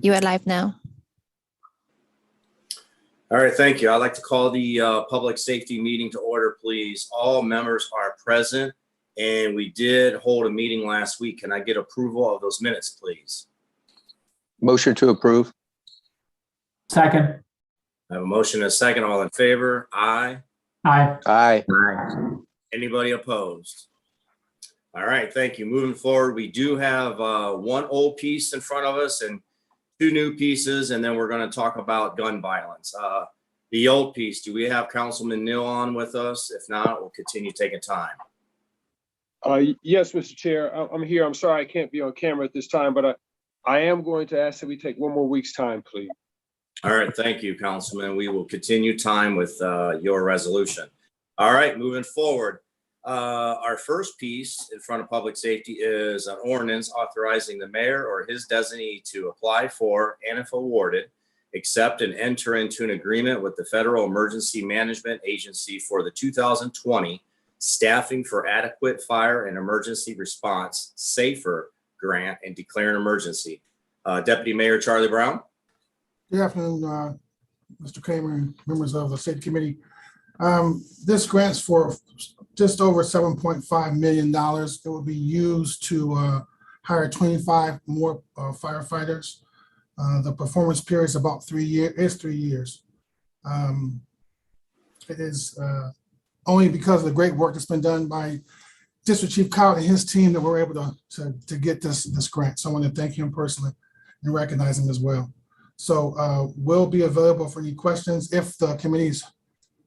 You are live now. All right, thank you. I'd like to call the public safety meeting to order, please. All members are present, and we did hold a meeting last week. Can I get approval of those minutes, please? Motion to approve. Second. I have a motion and a second. All in favor? Aye. Aye. Aye. Anybody opposed? All right, thank you. Moving forward, we do have one old piece in front of us and two new pieces, and then we're going to talk about gun violence. The old piece, do we have Councilman Neal on with us? If not, we'll continue taking time. Yes, Mr. Chair, I'm here. I'm sorry I can't be on camera at this time, but I am going to ask that we take one more week's time, please. All right, thank you, Councilman. We will continue time with your resolution. All right, moving forward. Our first piece in front of public safety is an ordinance authorizing the mayor or his designee to apply for, and if awarded, accept and enter into an agreement with the Federal Emergency Management Agency for the 2020 Staffing for Adequate Fire and Emergency Response SAFER grant and declare an emergency. Deputy Mayor Charlie Brown. Good afternoon, Mr. Kramer and members of the Safety Committee. This grant's for just over $7.5 million. It will be used to hire 25 more firefighters. The performance period is about 3 years. 3 years. It is only because of the great work that's been done by District Chief Cowett and his team that we're able to get this grant. So I want to thank him personally and recognize him as well. So we'll be available for any questions. If the committee's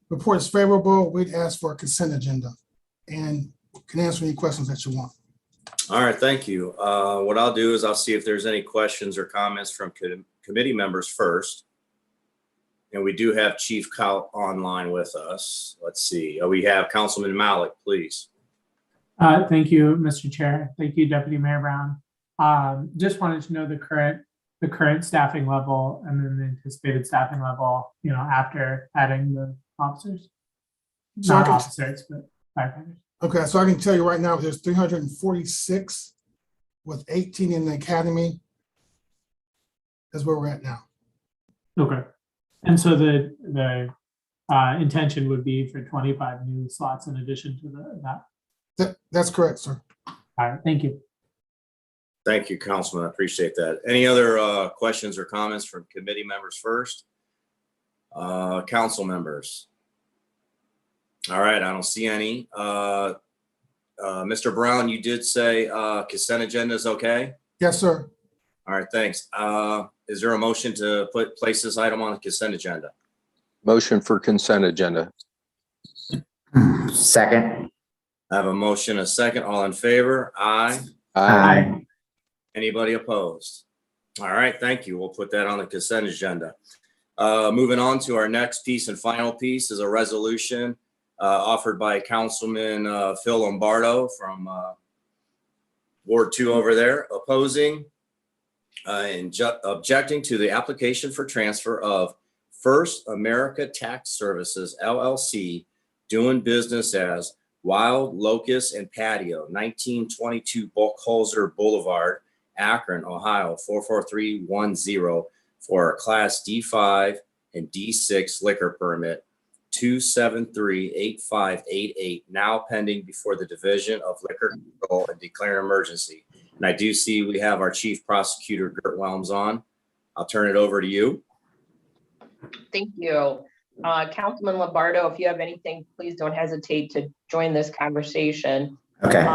report is favorable, we'd ask for a consent agenda and can answer any questions that you want. All right, thank you. What I'll do is I'll see if there's any questions or comments from committee members first. And we do have Chief Cowett online with us. Let's see. We have Councilman Malik, please. Thank you, Mr. Chair. Thank you, Deputy Mayor Brown. Just wanted to know the current staffing level and then the anticipated staffing level, after adding the officers. So Not officers, but firefighters. Okay, so I can tell you right now, there's 346 with 18 in the academy. That's where we're at now. Okay. And so the intention would be for 25 new slots in addition to that? That's correct, sir. All right, thank you. Thank you, Councilman. I appreciate that. Any other questions or comments from committee members first? Council members? All right, I don't see any. Mr. Brown, you did say consent agenda is okay? Yes, sir. All right, thanks. Is there a motion to place this item on the consent agenda? Motion for consent agenda. Second. I have a motion, a second. All in favor? Aye. Aye. Anybody opposed? All right, thank you. We'll put that on the consent agenda. Moving on to our next piece and final piece is a resolution offered by Councilman Phil Lombardo from Ward 2 over there, opposing and objecting to the application for transfer of First America Tax Services, LLC, doing business as Wild Locust and Patio, 1922 Buckholzer Boulevard, Akron, Ohio, 44310 for a Class D5 and D6 liquor permit, 2738588, now pending before the Division of Liquor Control and declare an emergency. And I do see we have our Chief Prosecutor, Gert Welms, on. I'll turn it over to you. Thank you. Councilman Lombardo, if you have anything, please don't hesitate to join this conversation. Okay.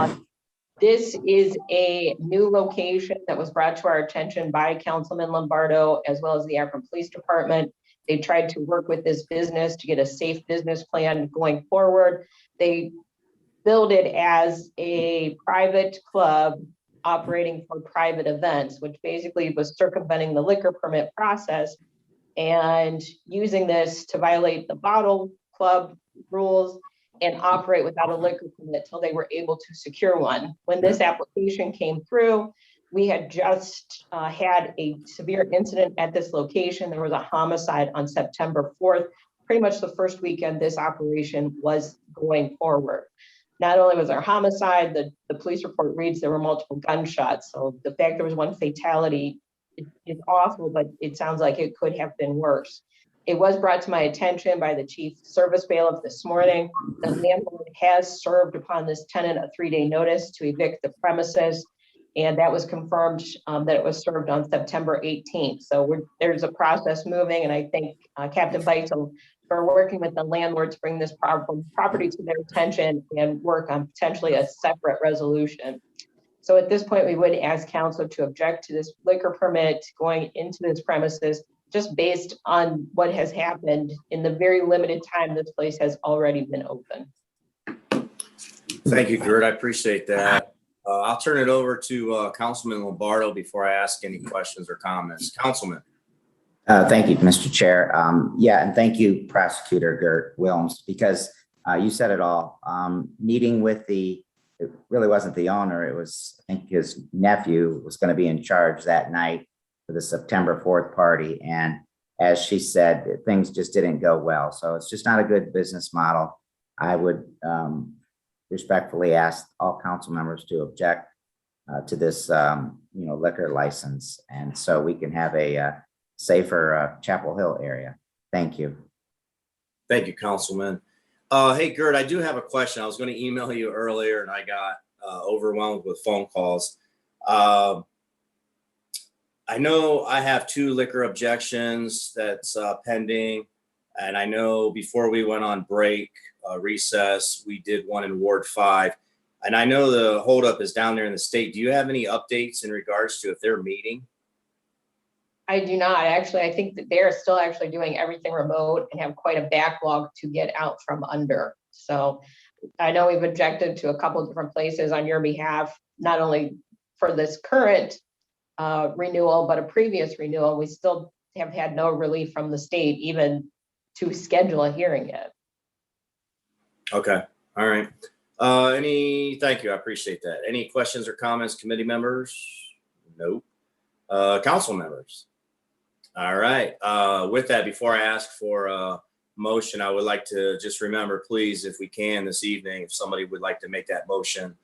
This is a new location that was brought to our attention by Councilman Lombardo, as well as the Akron Police Department. They tried to work with this business to get a safe business plan going forward. They billed it as a private club operating for private events, which basically was circumventing the liquor permit process and using this to violate the bottle club rules and operate without a liquor permit till they were able to secure one. When this application came through, we had just had a severe incident at this location. There was a homicide on September 4th, pretty much the first weekend this operation was going forward. Not only was there a homicide, the police report reads there were multiple gunshots. So the fact there was one fatality is awful, but it sounds like it could have been worse. It was brought to my attention by the chief service bailiff this morning. The landlord has served upon this tenant a 3-day notice to evict the premises. And that was confirmed that it was served on September 18th. So there's a process moving, and I thank Captain Beitzel for working with the landlord to bring this property to their attention and work on potentially a separate resolution. So at this point, we would ask council to object to this liquor permit going into this premises, just based on what has happened in the very limited time this place has already been open. Thank you, Gert. I appreciate that. I'll turn it over to Councilman Lombardo before I ask any questions or comments. Councilman. Thank you, Mr. Chair. Yeah, and thank you, Prosecutor Gert Wilms, because you said it all. Meeting with it really wasn't the owner. It was, I think his nephew was going to be in charge that night for the September 4th party. And as she said, things just didn't go well. So it's just not a good business model. I would respectfully ask all council members to object to this, liquor license. And so we can have a safer Chapel Hill area. Thank you. Thank you, Councilman. Hey, Gert, I do have a question. I was going to email you earlier and I got overwhelmed with phone calls. I know I have 2 liquor objections that's pending. And I know before we went on break, recess, we did one in Ward 5. And I know the holdup is down there in the state. Do you have any updates in regards to if they're meeting? I do not. Actually, I think that they're still actually doing everything remote and have quite a backlog to get out from under. So I know we've objected to a couple of different places on your behalf, not only for this current renewal, but a previous renewal. We still have had no relief from the state, even to schedule a hearing yet. Okay. All right. Thank you. I appreciate that. Any questions or comments, committee members? Nope. Council members? All right. With that, before I ask for a motion, I would like to just remember, please, if we can this evening, if somebody would like to make that motion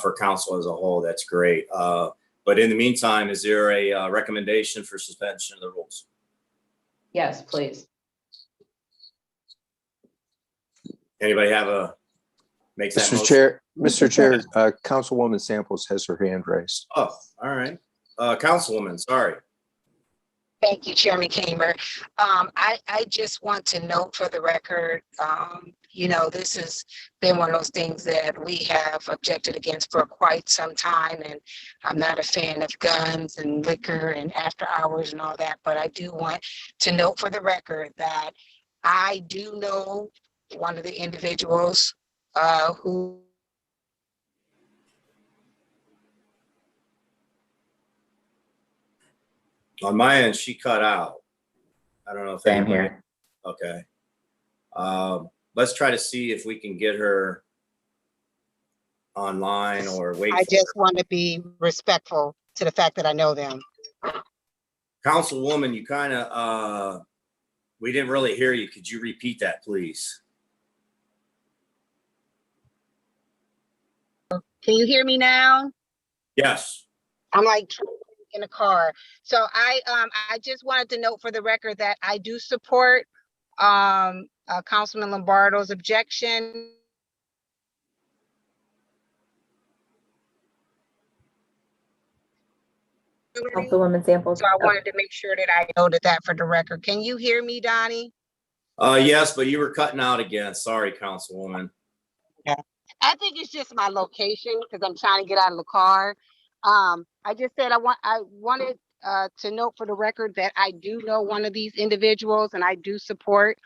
for council as a whole, that's great. But in the meantime, is there a recommendation for suspension of the rules? Yes, please. Anybody makes that motion? Mr. Chair, Councilwoman Samples has her hand raised. Oh, all right. Councilwoman, sorry. Thank you, Chairman Kamer. I just want to note for the record, this has been one of those things that we have objected against for quite some time. And I'm not a fan of guns and liquor and after hours and all that. But I do want to note for the record that I do know one of the individuals who On my end, she cut out. I don't know if Same anybody- here. Okay. Let's try to see if we can get her online or wait. I for just her. want to be respectful to the fact that I know them. Councilwoman, you kind of, we didn't really hear you. Could you repeat that, please? Can you hear me now? Yes. I'm like in a car. So I just wanted to note for the record that I do support Councilman Lombardo's objection. Councilwoman Samples. So I wanted to make sure that I noted that for the record. Can you hear me, Donnie? Yes, but you were cutting out again. Sorry, Councilwoman. I think it's just my location because I'm trying to get out of the car. I just said I wanted to note for the record that I do know one of these individuals and I do support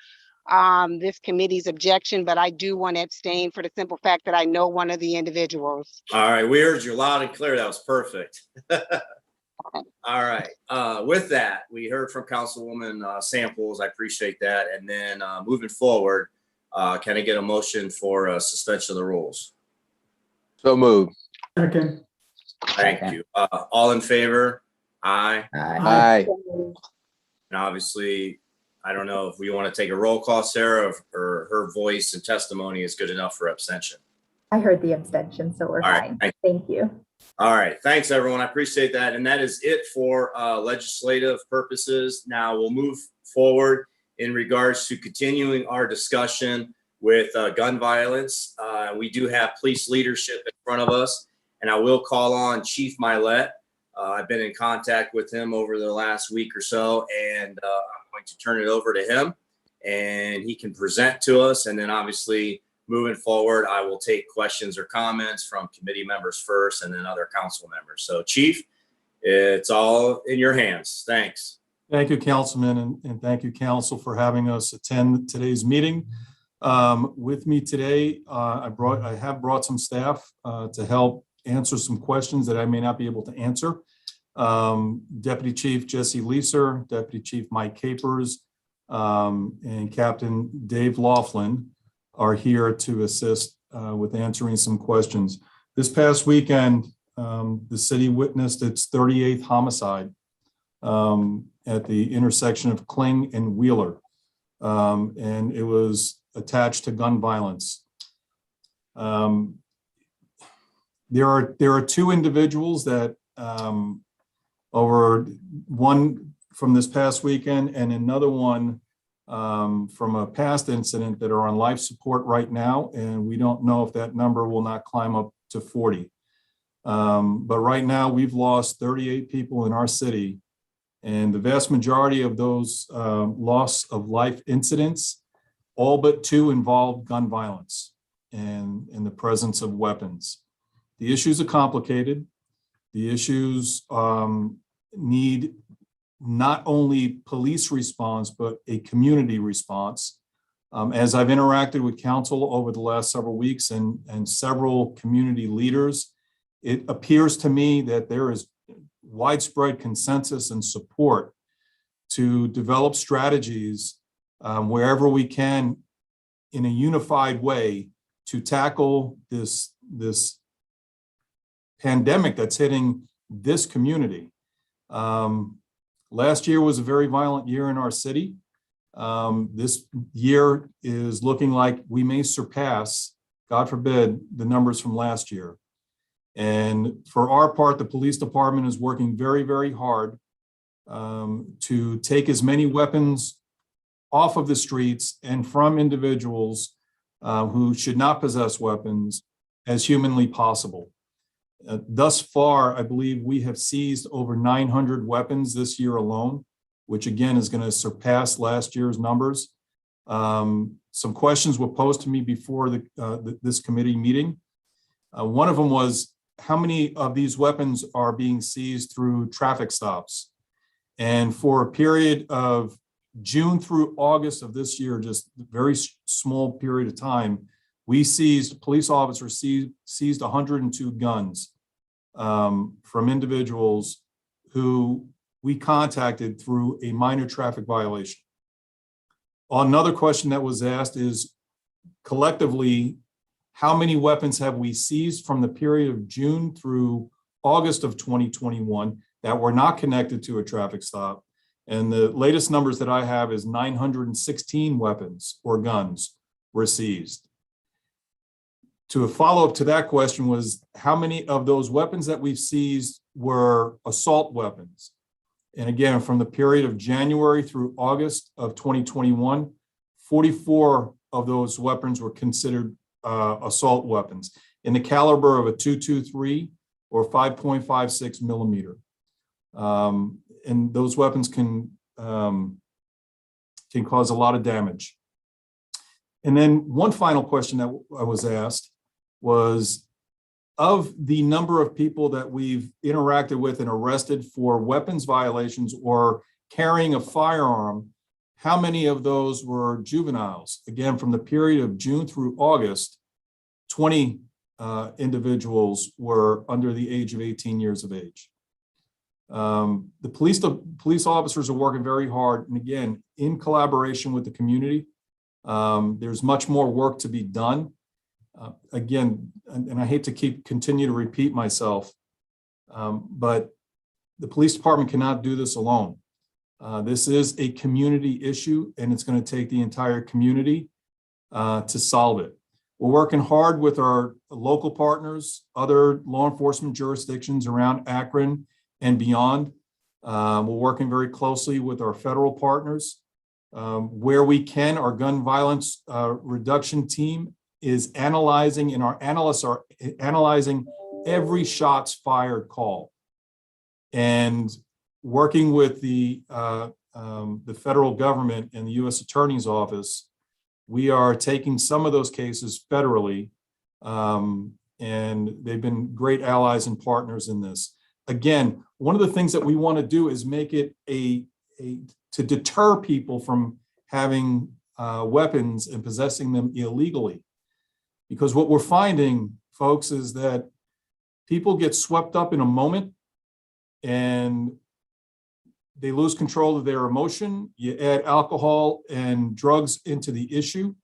this committee's objection, but I do want to abstain for the simple fact that I know one of the individuals. All right, we heard you loud and clear. That was perfect. All right. With that, we heard from Councilwoman Samples. I appreciate that. And then moving forward, can I get a motion for suspension of the rules? So moved. Second. Thank you. All in favor? Aye. Aye. And obviously, I don't know if we want to take a roll call, Sarah, or her voice and testimony is good enough for abstention. I heard the abstention, so we're All right, fine. thank Thank you. All right, thanks, everyone. I appreciate that. And that is it for legislative purposes. Now we'll move forward in regards to continuing our discussion with gun violence. We do have police leadership in front of us, and I will call on Chief Milet. I've been in contact with him over the last week or so, and I'm going to turn it over to him, and he can present to us. And then obviously moving forward, I will take questions or comments from committee members first and then other council members. So Chief, it's all in your hands. Thanks. Thank you, Councilman, and thank you, Council, for having us attend today's meeting. With me today, I have brought some staff to help answer some questions that I may not be able to answer. Deputy Chief Jesse Leeser, Deputy Chief Mike Capers, and Captain Dave Laughlin are here to assist with answering some questions. This past weekend, the city witnessed its 38th homicide at the intersection of Kling and Wheeler, and it was attached to gun violence. There are two individuals that over one from this past weekend and another one from a past incident that are on life support right now, and we don't know if that number will not climb up to 40. But right now we've lost 38 people in our city, and the vast majority of those loss of life incidents, all but two, involved gun violence and in the presence of weapons. The issues are complicated. The issues need not only police response, but a community response. As I've interacted with council over the last several weeks and several community leaders, it appears to me that there is widespread consensus and support to develop strategies wherever we can in a unified way to tackle this pandemic that's hitting this community. Last year was a very violent year in our city. This year is looking like we may surpass, God forbid, the numbers from last year. And for our part, the police department is working very, very hard to take as many weapons off of the streets and from individuals who should not possess weapons as humanly possible. Thus far, I believe we have seized over 900 weapons this year alone, which again is going to surpass last year's numbers. Some questions were posed to me before this committee meeting. One of them was, how many of these weapons are being seized through traffic stops? And for a period of June through August of this year, just a very small period of time, police officers seized 102 guns from individuals who we contacted through a minor traffic violation. Another question that was asked is, collectively, how many weapons have we seized from the period of June through August of 2021 that were not connected to a traffic stop? And the latest numbers that I have is 916 weapons or guns were seized. To a follow-up to that question was, how many of those weapons that we've seized were assault weapons? And again, from the period of January through August of 2021, 44 of those weapons were considered assault weapons in the caliber of a .223 or 5.56 millimeter. And those weapons can cause a lot of damage. And then one final question that I was asked was, of the number of people that we've interacted with and arrested for weapons violations or carrying a firearm, how many of those were juveniles? Again, from the period of June through August, 20 individuals were under the age of 18 years of age. The police officers are working very hard, and again, in collaboration with the community. There's much more work to be done. Again, and I hate to continue to repeat myself, but the police department cannot do this alone. This is a community issue, and it's going to take the entire community to solve it. We're working hard with our local partners, other law enforcement jurisdictions around Akron and beyond. We're working very closely with our federal partners. Where we can, our gun violence reduction team is analyzing, and our analysts are analyzing every shots fired call. And working with the federal government and the U.S. Attorney's Office, we are taking some of those cases federally, and they've been great allies and partners in this. Again, one of the things that we want to do is make it to deter people from having weapons and possessing them illegally. Because what we're finding, folks, is that people get swept up in a moment and they lose control of their emotion. You add alcohol and drugs into the issue,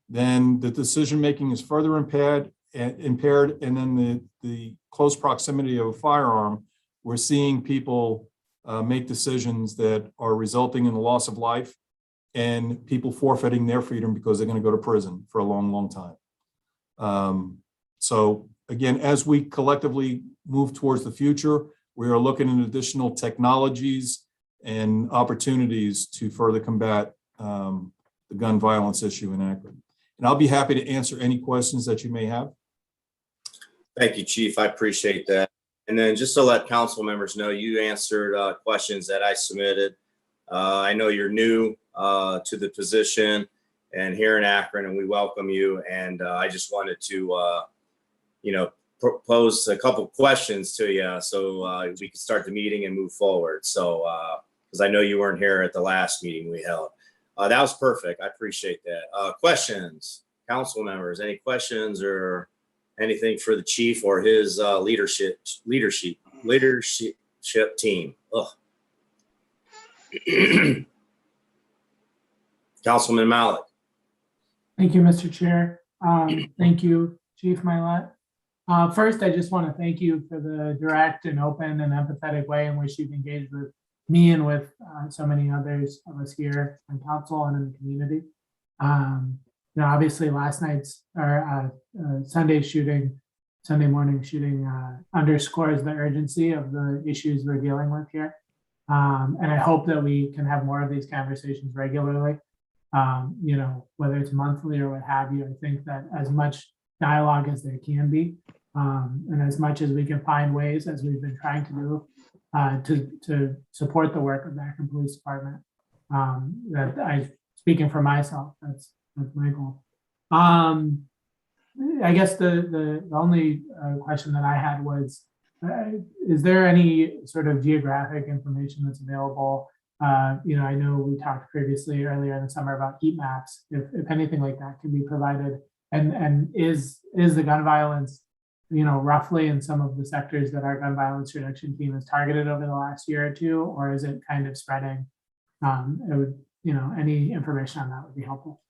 then the decision-making is further impaired, and then the close proximity of a firearm, we're seeing people make decisions that are resulting in the loss of life and people forfeiting their freedom because they're going to go to prison for a long, long time. So again, as we collectively move towards the future, we are looking at additional technologies and opportunities to further combat the gun violence issue in Akron. And I'll be happy to answer any questions that you may have. Thank you, Chief. I appreciate that. And then just to let council members know, you answered questions that I submitted. I know you're new to the position and here in Akron, and we welcome you. And I just wanted to, pose a couple questions to you so we can start the meeting and move forward. So, because I know you weren't here at the last meeting we held. That was perfect. I appreciate that. Questions, council members, any questions or anything for the chief or his leadership team? Councilman Malik. Thank you, Mr. Chair. Thank you, Chief Milet. First, I just want to thank you for the direct and open and empathetic way in which you've engaged with me and with so many others of us here on council and in the community. Obviously last night's or Sunday morning shooting underscores the urgency of the issues we're dealing with here. And I hope that we can have more of these conversations regularly, whether it's monthly or what have you. I think that as much dialogue as there can be, and as much as we can find ways, as we've been trying to do, to support the work of the Akron Police Department. Speaking for myself, that's my goal. I guess the only question that I had was, is there any sort of geographic information that's available? I know we talked previously earlier in the summer about heat maps, if anything like that can be provided. And is the gun violence, roughly in some of the sectors that our gun violence reduction team has targeted over the last year or two, or is it kind of spreading? Any information on that would be helpful.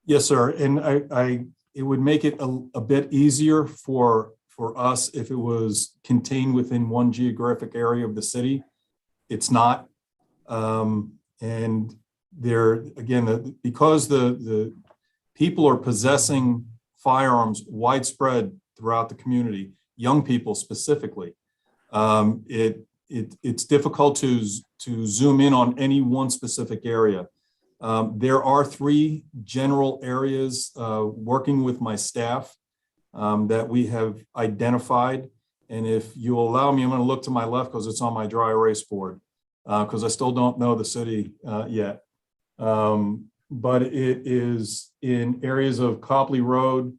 Yes, sir. And it would make it a bit easier for us if it was contained within one geographic area of the city. It's not. And there, again, because the people are possessing firearms widespread throughout the community, young people specifically, it's difficult to zoom in on any one specific area. There are 3 general areas working with my staff that we have identified. And if you allow me, I'm going to look to my left because it's on my dry erase board because I still don't know the city yet. But it is in areas of Copley Road,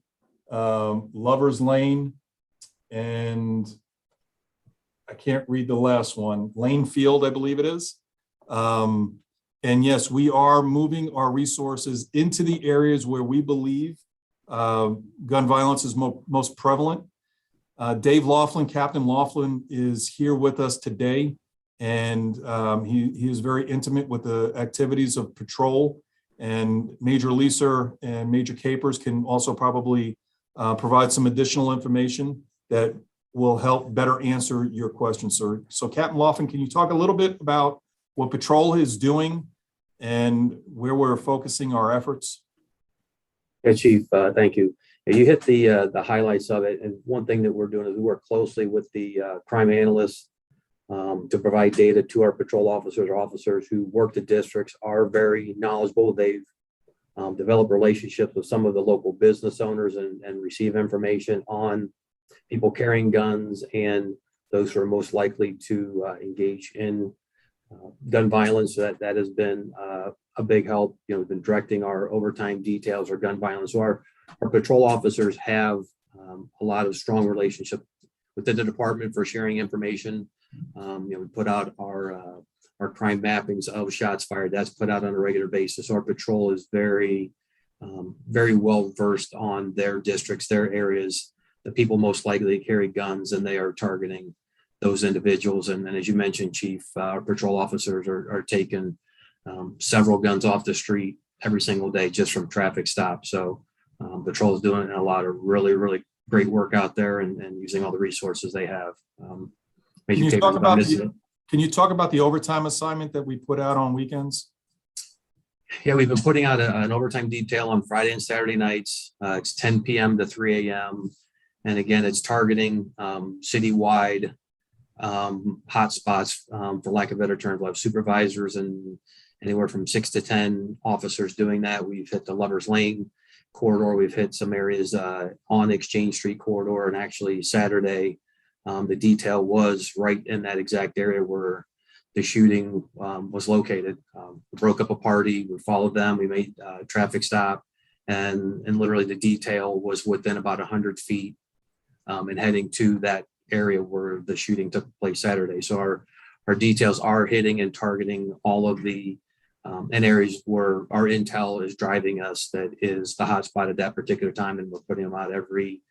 Lover's Lane, and I can't read the last one, Lane Field, I believe it is. And yes, we are moving our resources into the areas where we believe gun violence is most prevalent. Dave Laughlin, Captain Laughlin, is here with us today, and he is very intimate with the activities of patrol. And Major Leeser and Major Capers can also probably provide some additional information that will help better answer your question, sir. So Captain Laughlin, can you talk a little bit about what patrol is doing and where we're focusing our efforts? Yeah, Chief, thank you. You hit the highlights of it. And one thing that we're doing is we work closely with the crime analysts to provide data to our patrol officers or officers who work the districts, are very knowledgeable. They've developed relationships with some of the local business owners and receive information on people carrying guns and those who are most likely to engage in gun violence. That has been a big help. We've been directing our overtime details or gun violence. So our patrol officers have a lot of strong relationship within the department for sharing information. We put out our crime mappings of shots fired. That's put out on a regular basis. Our patrol is very well versed on their districts, their areas, the people most likely to carry guns, and they are targeting those individuals. And then, as you mentioned, Chief, our patrol officers are taking several guns off the street every single day just from traffic stops. So patrol is doing a lot of really great work out there and using all the resources they have. Can you talk about the overtime assignment that we put out on weekends? Yeah, we've been putting out an overtime detail on Friday and Saturday nights. It's 10 p.m. to 3 a.m. And again, it's targeting citywide hotspots, for lack of better terms. We'll have supervisors and anywhere from 6 to 10 officers doing that. We've hit the Lovers Lane corridor. We've hit some areas on Exchange Street corridor. And actually Saturday, the detail was right in that exact area where the shooting was located. We broke up a party, we followed them, we made a traffic stop, and literally the detail was within about 100 feet and heading to that area where the shooting took place Saturday. So our details are hitting and targeting all of the and areas where our intel is driving us that is the hotspot at that particular time, and we're putting them out every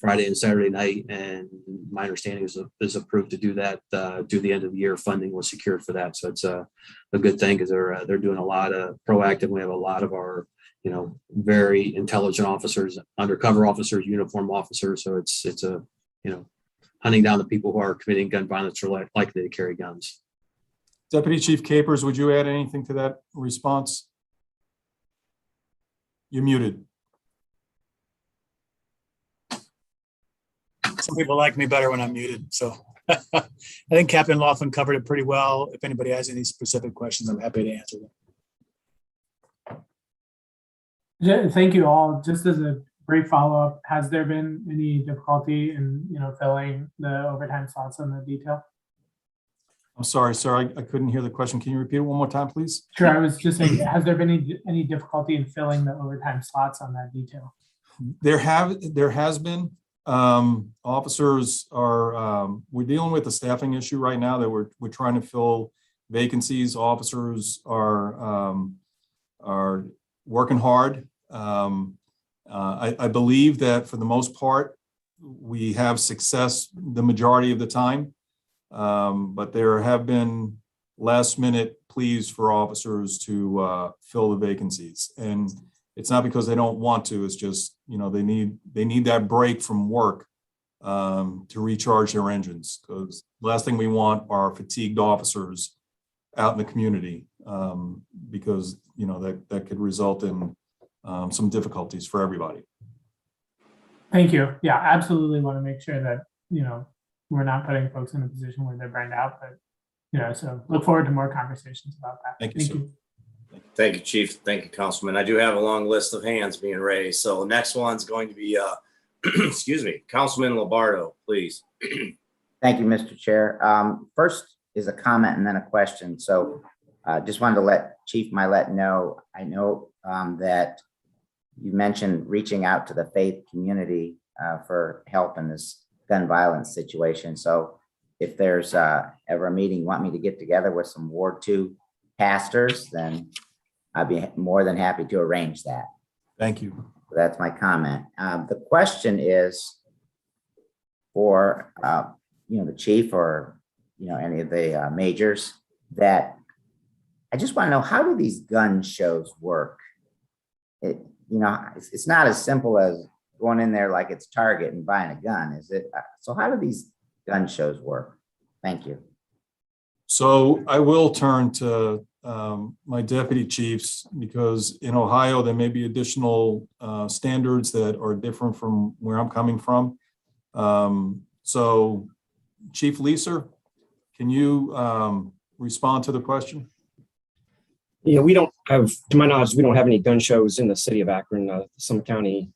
Friday and Saturday night. And my understanding is approved to do that through the end of the year. Funding was secured for that, so it's a good thing because they're doing a lot of proactive. We have a lot of our very intelligent officers, undercover officers, uniform officers. So it's a hunting down the people who are committing gun violence or likely to carry guns. Deputy Chief Capers, would you add anything to that response? You're muted. Some people like me better when I'm muted. So I think Captain Laughlin covered it pretty well. If anybody has any specific questions, I'm happy to answer them. Yeah, thank you all. Just as a brief follow-up, has there been any difficulty in filling the overtime slots on the detail? I'm sorry, sir, I couldn't hear the question. Can you repeat it one more time, please? Sure. I was just saying, has there been any difficulty in filling the overtime slots on that detail? There has been. Officers are, we're dealing with a staffing issue right now that we're trying to fill vacancies. Officers are working hard. I believe that for the most part, we have success the majority of the time. But there have been last minute pleas for officers to fill the vacancies. And it's not because they don't want to, it's just, they need that break from work to recharge their engines. Because the last thing we want are fatigued officers out in the community because, that could result in some difficulties for everybody. Thank you. Yeah, absolutely want to make sure that, we're not putting folks in a position where they're burned out, but, so look forward to more conversations about that. Thank you, sir. Thank you, Chief. Thank you, Councilman. I do have a long list of hands being raised. So next one's going to be, excuse me, Councilman Lombardo, please. Thank you, Mr. Chair. First is a comment and then a question. So just wanted to let Chief Milet know, I know that you mentioned reaching out to the faith community for help in this gun violence situation. So if there's ever a meeting you want me to get together with some Ward 2 pastors, then I'd be more than happy to arrange that. Thank you. So that's my comment. The question is for the chief or any of the majors, that I just want to know, how do these gun shows work? It's not as simple as going in there like it's Target and buying a gun, is it? So how do these gun shows work? Thank you. So I will turn to my deputy chiefs, because in Ohio, there may be additional standards that are different from where I'm coming from. So Chief Leeser, can you respond to the question? Yeah, we don't have, to my knowledge, we don't have any gun shows in the city of Akron. Some county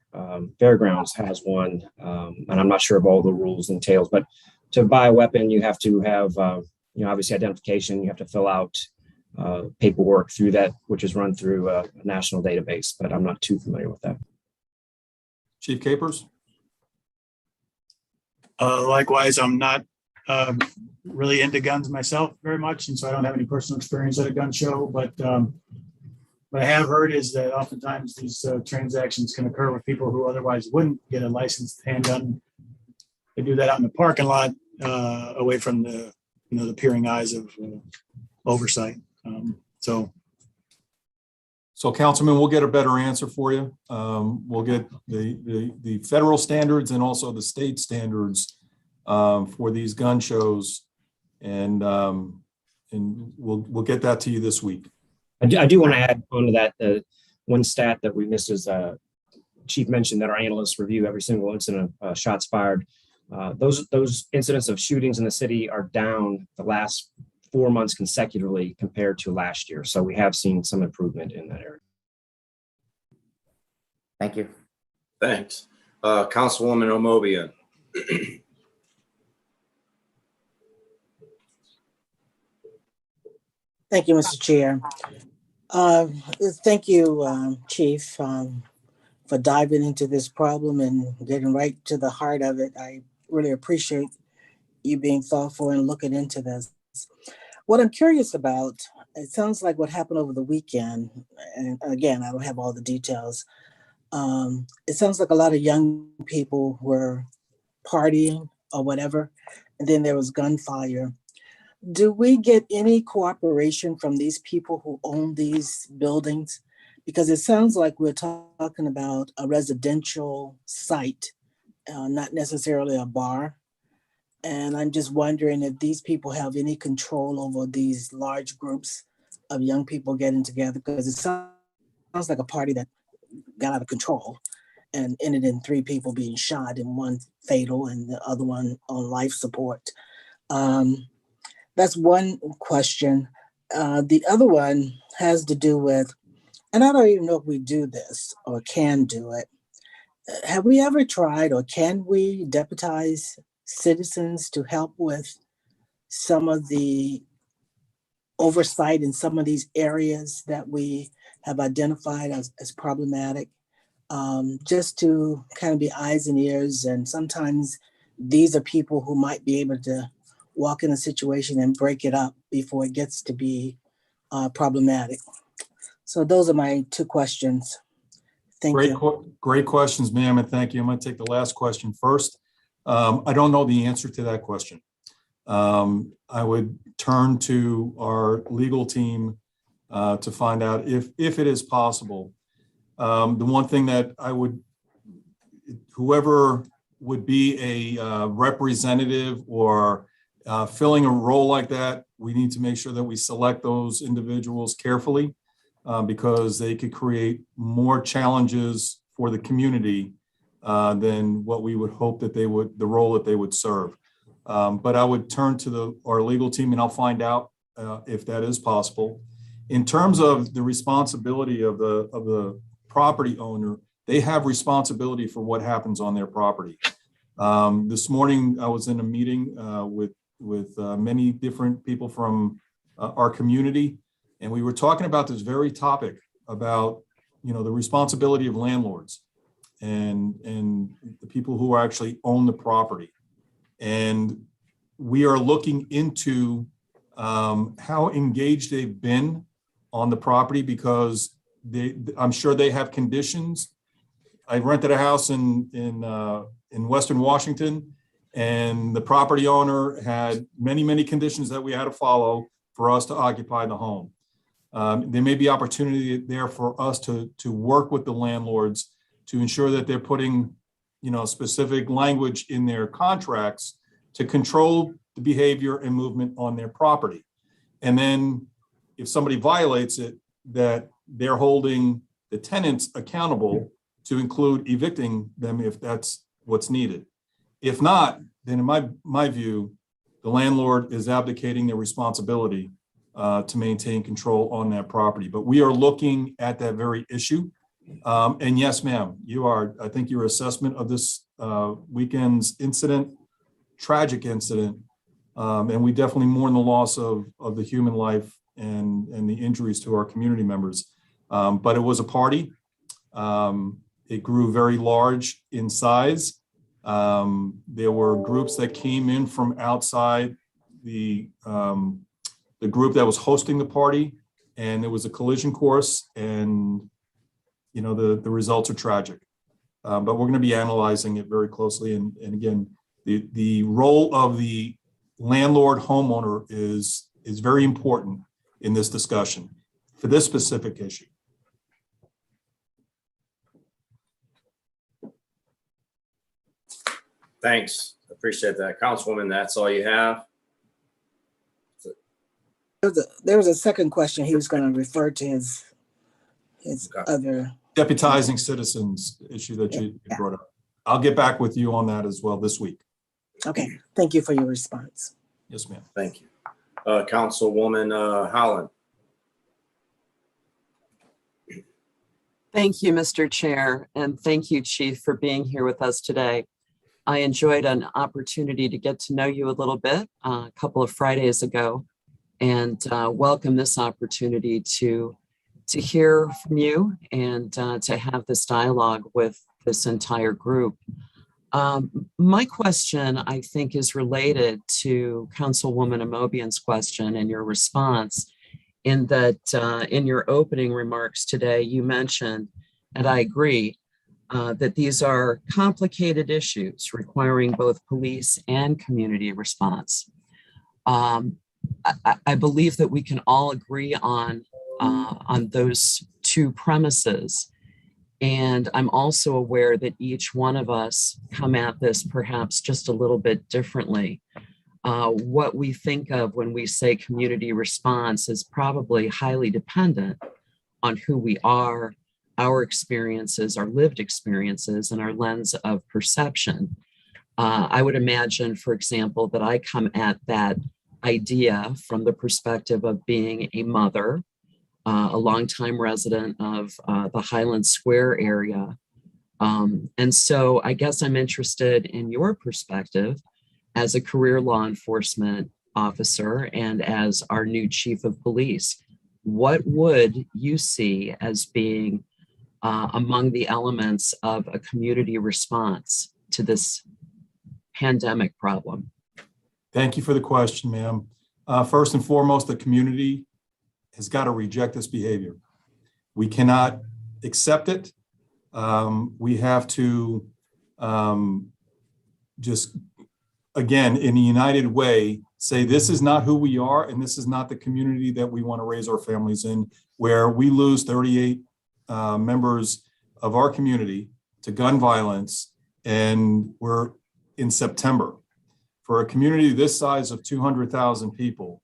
fairgrounds has one, and I'm not sure of all the rules and details, but to buy a weapon, you have to have, obviously identification. You have to fill out paperwork through that, which is run through a national database, but I'm not too familiar with that. Chief Capers? Likewise, I'm not really into guns myself very much, and so I don't have any personal experience at a gun show. But what I have heard is that oftentimes these transactions can occur with people who otherwise wouldn't get a licensed handgun. They do that out in the parking lot, away from the the peering eyes of oversight. So Councilman, we'll get a better answer for you. We'll get the federal standards and also the state standards for these gun shows, and we'll get that to you this week. I do want to add on to that one stat that we missed is Chief mentioned that our analysts review every single incident of shots fired. Those incidents of shootings in the city are down the last 4 months consecutively compared to last year. So we have seen some improvement in that area. Thank you. Thanks. Councilwoman Omobian. Thank you, Mr. Chair. Thank you, Chief, for diving into this problem and getting right to the heart of it. I really appreciate you being thoughtful and looking into this. What I'm curious about, it sounds like what happened over the weekend, and again, I don't have all the details. It sounds like a lot of young people were partying or whatever, and then there was gunfire. Do we get any cooperation from these people who own these buildings? Because it sounds like we're talking about a residential site, not necessarily a bar. And I'm just wondering if these people have any control over these large groups of young people getting together, because it sounds like a party that got out of control and ended in 3 people being shot and 1 fatal and the other one on life support. That's one question. The other one has to do with, and I don't even know if we do this or can do it. Have we ever tried, or can we deputize citizens to help with some of the oversight in some of these areas that we have identified as problematic, just to kind of be eyes and ears? And sometimes these are people who might be able to walk in a situation and break it up before it gets to be problematic. So those are my 2 questions. Thank you. Great questions, ma'am, and thank you. I'm going to take the last question first. I don't know the answer to that question. I would turn to our legal team to find out if it is possible. The one thing that I would, whoever would be a representative or filling a role like that, we need to make sure that we select those individuals carefully, because they could create more challenges for the community than what we would hope that they would, the role that they would serve. But I would turn to our legal team and I'll find out if that is possible. In terms of the responsibility of the property owner, they have responsibility for what happens on their property. This morning, I was in a meeting with many different people from our community, and we were talking about this very topic about, the responsibility of landlords and the people who actually own the property. And we are looking into how engaged they've been on the property, because I'm sure they have conditions. I rented a house in Western Washington, and the property owner had many conditions that we had to follow for us to occupy the home. There may be opportunity there for us to work with the landlords to ensure that they're putting, specific language in their contracts to control the behavior and movement on their property. And then if somebody violates it, that they're holding the tenants accountable to include evicting them if that's what's needed. If not, then in my view, the landlord is abdicating their responsibility to maintain control on that property. But we are looking at that very issue. And yes, ma'am, I think your assessment of this weekend's incident, tragic incident, and we definitely mourn the loss of the human life and the injuries to our community members. But it was a party. It grew very large in size. There were groups that came in from outside the group that was hosting the party, and there was a collision course, and the results are tragic. But we're going to be analyzing it very closely. And again, the role of the landlord homeowner is very important in this discussion for this specific issue. Thanks. Appreciate that. Councilwoman, that's all you have? There was a second question. He was going to refer to his Okay. other. Deputizing citizens issue that you brought up. I'll get back with you on that as well this week. Okay, thank you for your response. Yes, ma'am. Thank you. Councilwoman Howland. Thank you, Mr. Chair, and thank you, Chief, for being here with us today. I enjoyed an opportunity to get to know you a little bit a couple of Fridays ago, and welcome this opportunity to hear from you and to have this dialogue with this entire group. My question, I think, is related to Councilwoman Amobian's question and your response, in that in your opening remarks today, you mentioned, and I agree, that these are complicated issues requiring both police and community response. I believe that we can all agree on those two premises. And I'm also aware that each one of us come at this perhaps just a little bit differently. What we think of when we say community response is probably highly dependent on who we are, our experiences, our lived experiences, and our lens of perception. I would imagine, for example, that I come at that idea from the perspective of being a mother, a longtime resident of the Highland Square area. And so I guess I'm interested in your perspective as a career law enforcement officer and as our new chief of police. What would you see as being among the elements of a community response to this pandemic problem? Thank you for the question, ma'am. First and foremost, the community has got to reject this behavior. We cannot accept it. We have to just, again, in a united way, say this is not who we are, and this is not the community that we want to raise our families in, where we lose 38 members of our community to gun violence, and we're in September. For a community this size of 200,000 people,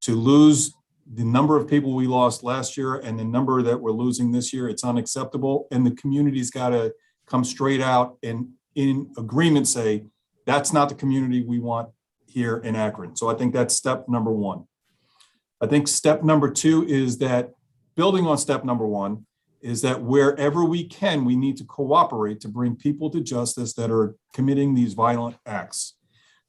to lose the number of people we lost last year and the number that we're losing this year, it's unacceptable. And the community's got to come straight out and in agreement say, that's not the community we want here in Akron. So I think that's step number one. I think step number two is that, building on step number one, is that wherever we can, we need to cooperate to bring people to justice that are committing these violent acts.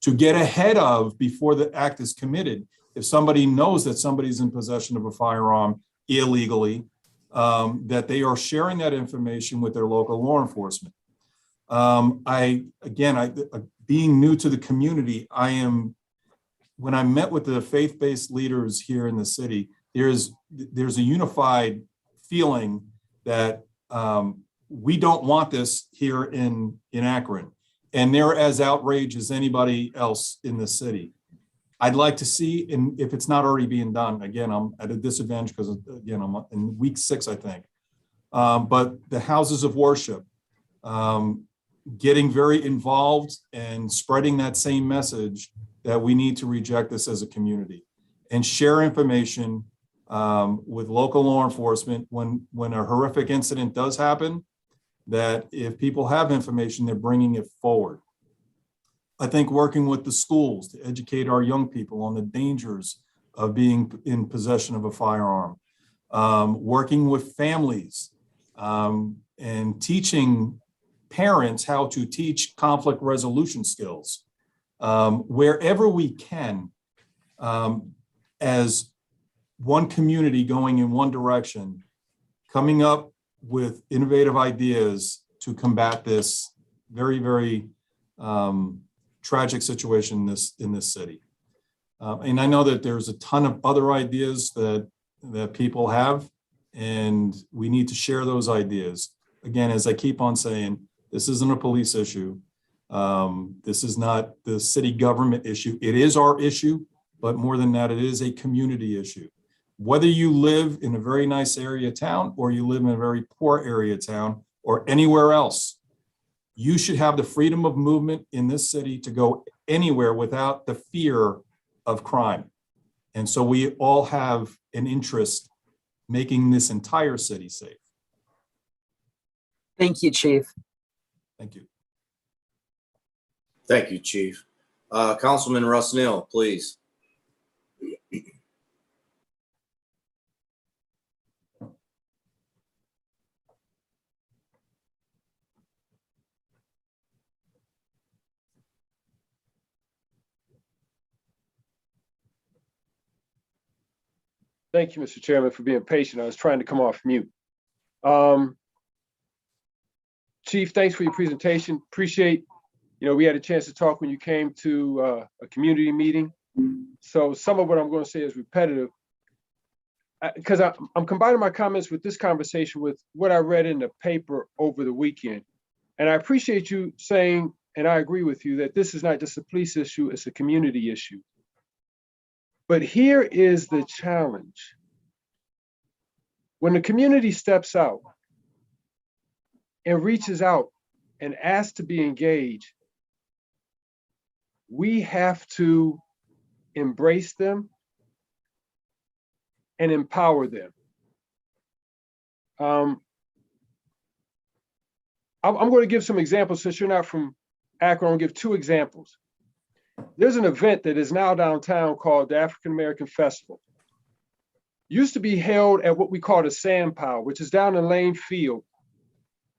To get ahead of, before the act is committed, if somebody knows that somebody's in possession of a firearm illegally, that they are sharing that information with their local law enforcement. Being new to the community, when I met with the faith-based leaders here in the city, there's a unified feeling that we don't want this here in Akron. And they're as outraged as anybody else in the city. I'd like to see, and if it's not already being done, again, I'm at a disadvantage because, again, I'm in week 6, I think. But the houses of worship, getting very involved and spreading that same message that we need to reject this as a community and share information with local law enforcement when a horrific incident does happen, that if people have information, they're bringing it forward. I think working with the schools to educate our young people on the dangers of being in possession of a firearm, working with families, and teaching parents how to teach conflict resolution skills, wherever we can, as one community going in one direction, coming up with innovative ideas to combat this very, very tragic situation in this city. And I know that there's a ton of other ideas that people have, and we need to share those ideas. Again, as I keep on saying, this isn't a police issue. This is not the city government issue. It is our issue, but more than that, it is a community issue. Whether you live in a very nice area of town or you live in a very poor area of town or anywhere else, you should have the freedom of movement in this city to go anywhere without the fear of crime. And so we all have an interest making this entire city safe. Thank you, Chief. Thank you. Thank you, Chief. Councilman Russ Neal, please. Thank you, Mr. Chairman, for being patient. I was trying to come off mute. Chief, thanks for your presentation. Appreciate, we had a chance to talk when you came to a community meeting. So some of what I'm going to say is repetitive because I'm combining my comments with this conversation with what I read in the paper over the weekend. And I appreciate you saying, and I agree with you, that this is not just a police issue, it's a community issue. But here is the challenge. When the community steps out and reaches out and asks to be engaged, we have to embrace them and empower them. I'm going to give some examples since you're not from Akron. I'll give two examples. There's an event that is now downtown called the African American Festival. Used to be held at what we call the Sand Pile, which is down in Lane Field.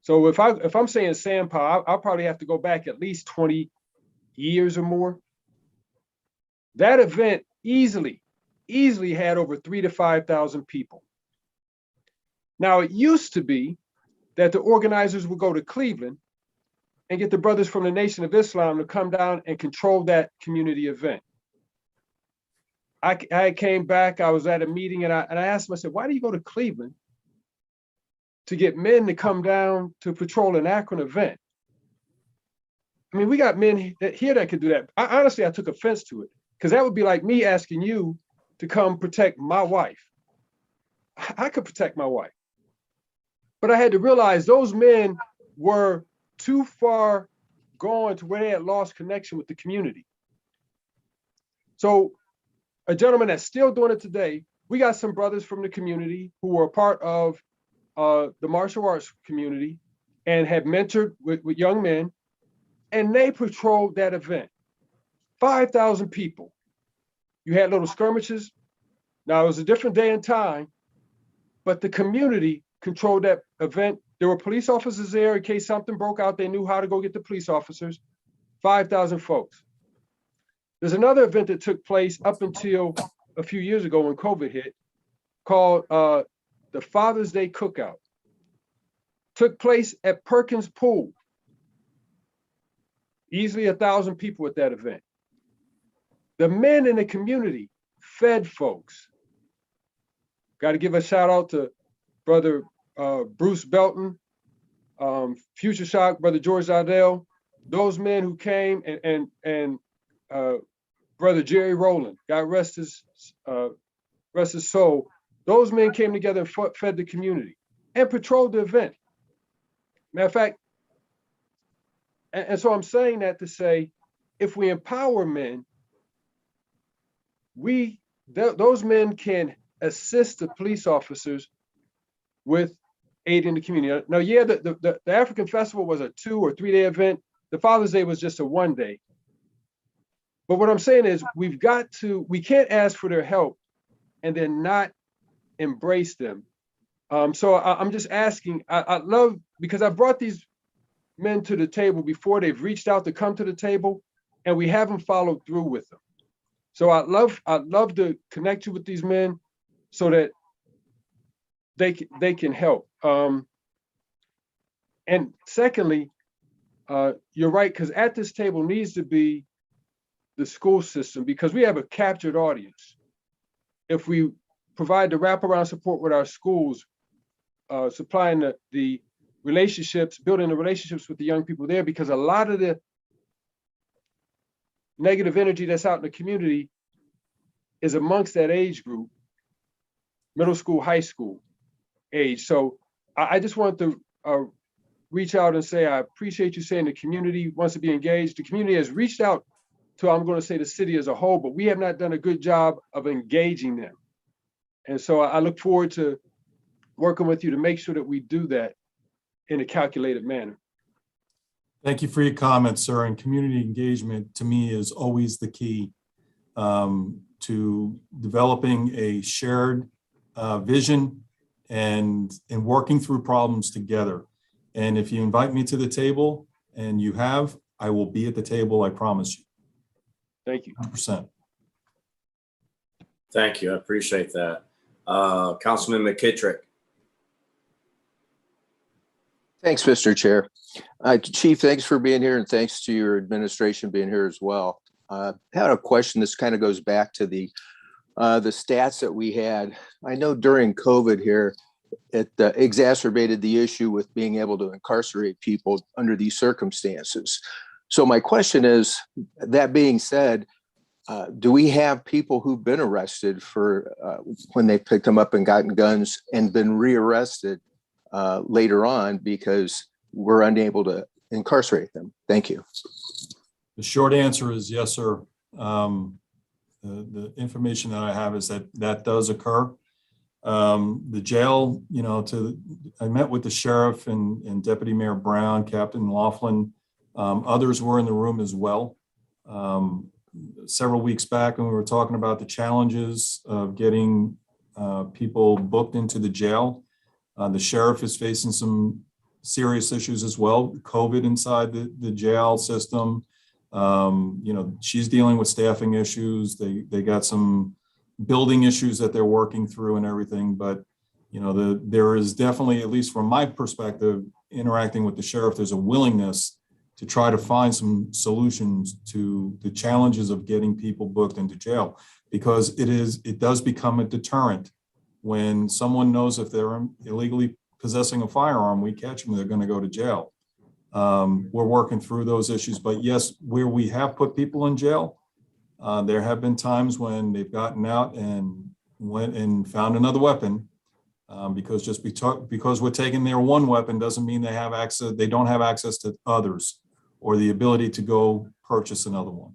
So if I'm saying Sand Pile, I'll probably have to go back at least 20 years or more. That event easily had over 3,000 to 5,000 people. Now, it used to be that the organizers would go to Cleveland and get the brothers from the Nation of Islam to come down and control that community event. I came back, I was at a meeting and I asked him, I said, why do you go to Cleveland to get men to come down to patrol an Akron event? I mean, we got men here that could do that. Honestly, I took offense to it because that would be like me asking you to come protect my wife. I could protect my wife. But I had to realize those men were too far gone to where they had lost connection with the community. So a gentleman that's still doing it today, we got some brothers from the community who were a part of the martial arts community and have mentored with young men, and they patrolled that event. 5,000 people. You had little skirmishes. Now it was a different day and time, but the community controlled that event. There were police officers there in case something broke out. They knew how to go get the police officers. 5,000 folks. There's another event that took place up until a few years ago when COVID hit, called the Father's Day Cookout. Took place at Perkins Pool. Easily 1,000 people at that event. The men in the community fed folks. Got to give a shout out to Brother Bruce Belton, Future Shock, Brother George Dowdell, those men who came, and Brother Jerry Rowland, God rest his soul. Those men came together and fed the community and patrolled the event. Matter of fact, and so I'm saying that to say, if we empower men, those men can assist the police officers with aid in the community. Now, yeah, the African Festival was a 2 or 3 day event. The Father's Day was just a 1 day. But what I'm saying is we can't ask for their help and then not embrace them. So I'm just asking, I love, because I brought these men to the table before. They've reached out to come to the table and we haven't followed through with them. So I'd love to connect you with these men so that they can help. And secondly, you're right, because at this table needs to be the school system, because we have a captured audience. If we provide the wraparound support with our schools, supplying the relationships, building the relationships with the young people there, because a lot of the negative energy that's out in the community is amongst that age group, middle school, high school age. So I just want to reach out and say, I appreciate you saying the community wants to be engaged. The community has reached out to, I'm going to say, the city as a whole, but we have not done a good job of engaging them. And so I look forward to working with you to make sure that we do that in a calculated manner. Thank you for your comments, sir. And community engagement to me is always the key to developing a shared vision and working through problems together. And if you invite me to the table, and you have, I will be at the table, I promise you. Thank you. 100%. Thank you. I appreciate that. Councilman McKittrick. Thanks, Mr. Chair. Chief, thanks for being here, and thanks to your administration being here as well. I had a question. This kind of goes back to the stats that we had. I know during COVID here, it exacerbated the issue with being able to incarcerate people under these circumstances. So my question is, that being said, do we have people who've been arrested for when they picked them up and gotten guns and been rearrested later on because we're unable to incarcerate them? Thank you. The short answer is yes, sir. The information that I have is that does occur. The jail, I met with the sheriff and Deputy Mayor Brown, Captain Laughlin. Others were in the room as well. Several weeks back when we were talking about the challenges of getting people booked into the jail, the sheriff is facing some serious issues as well. COVID inside the jail system. She's dealing with staffing issues. They got some building issues that they're working through and everything. But, there is definitely, at least from my perspective, interacting with the sheriff, there's a willingness to try to find some solutions to the challenges of getting people booked into jail, because it does become a deterrent when someone knows if they're illegally possessing a firearm, we catch them, they're going to go to jail. We're working through those issues, but yes, where we have put people in jail, there have been times when they've gotten out and went and found another weapon, because because we're taking their one weapon doesn't mean they have access. They don't have access to others or the ability to go purchase another one.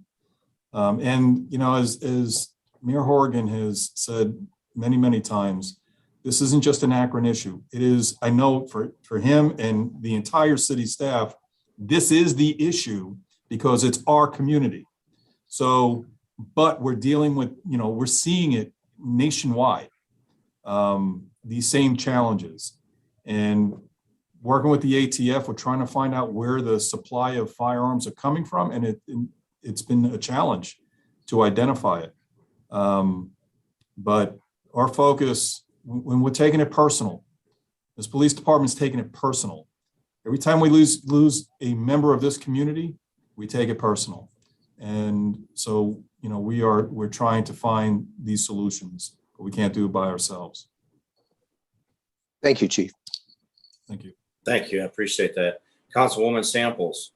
As Mayor Horgan has said many, many times, this isn't just an Akron issue. It is, I know for him and the entire city staff, this is the issue because it's our community. So, but we're dealing with, we're seeing it nationwide, these same challenges. And working with the ATF, we're trying to find out where the supply of firearms are coming from. And it's been a challenge to identify it. But our focus, when we're taking it personal, this police department's taking it personal. Every time we lose a member of this community, we take it personal. And so, we're trying to find these solutions, but we can't do it by ourselves. Thank you, Chief. Thank you. Thank you. I appreciate that. Councilwoman Samples.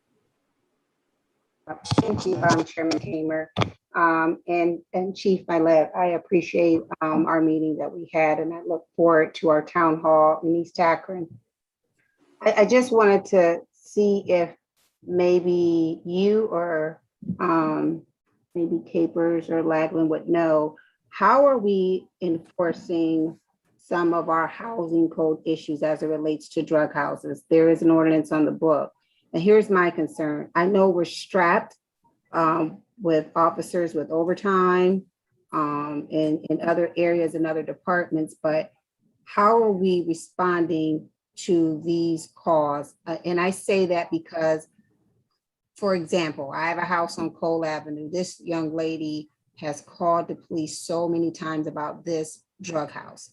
Thank you, Chairman Kamer. And Chief Milet, I appreciate our meeting that we had, and I look forward to our town hall in East Akron. I just wanted to see if maybe you or maybe Capers or Lagland would know how are we enforcing some of our housing code issues as it relates to drug houses? There is an ordinance on the book. And here's my concern. I know we're strapped with officers with overtime in other areas and other departments, but how are we responding to these calls? And I say that because, for example, I have a house on Cole Avenue. This young lady has called the police so many times about this drug house.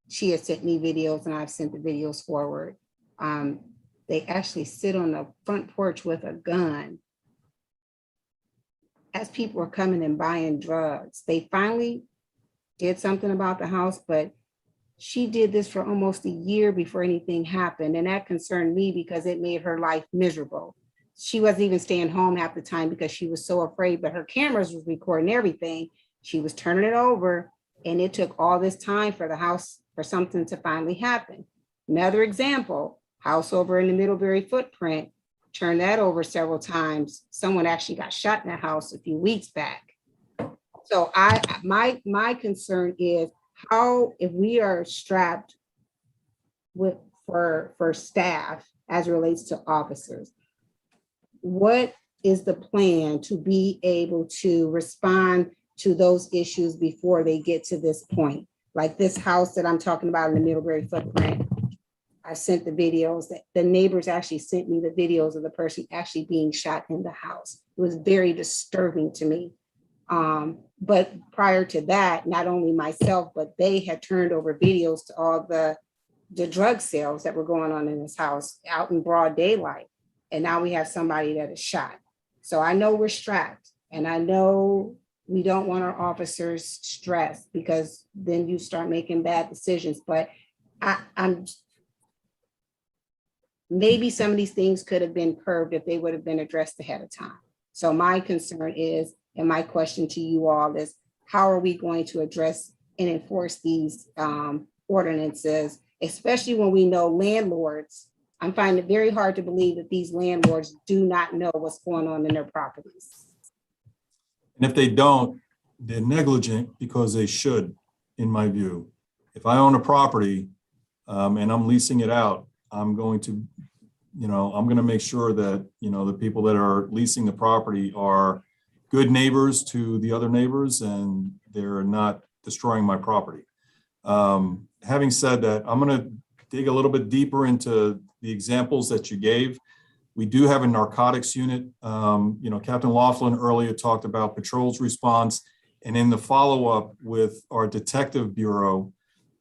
She has sent me videos and I've sent the videos forward. They actually sit on the front porch with a gun as people are coming and buying drugs. They finally did something about the house, but she did this for almost a year before anything happened. And that concerned me because it made her life miserable. She wasn't even staying home half the time because she was so afraid, but her cameras was recording everything. She was turning it over, and it took all this time for the house, for something to finally happen. Another example, house over in the Middlebury footprint, turned that over several times. Someone actually got shot in that house a few weeks back. So my concern is how, if we are strapped with for staff as it relates to officers, what is the plan to be able to respond to those issues before they get to this point? Like this house that I'm talking about in the Middlebury footprint, I sent the videos that the neighbors actually sent me the videos of the person actually being shot in the house. It was very disturbing to me. But prior to that, not only myself, but they had turned over videos to all the drug sales that were going on in this house out in broad daylight. And now we have somebody that is shot. So I know we're strapped, and I know we don't want our officers stressed because then you start making bad decisions. But I'm maybe some of these things could have been curbed if they would have been addressed ahead of time. So my concern is, and my question to you all is, how are we going to address and enforce these ordinances, especially when we know landlords? I'm finding it very hard to believe that these landlords do not know what's going on in their properties. And if they don't, they're negligent because they should, in my view. If I own a property and I'm leasing it out, I'm going to, I'm going to make sure that, the people that are leasing the property are good neighbors to the other neighbors and they're not destroying my property. Having said that, I'm going to dig a little bit deeper into the examples that you gave. We do have a narcotics unit. Captain Laughlin earlier talked about patrols response, and in the follow-up with our detective bureau,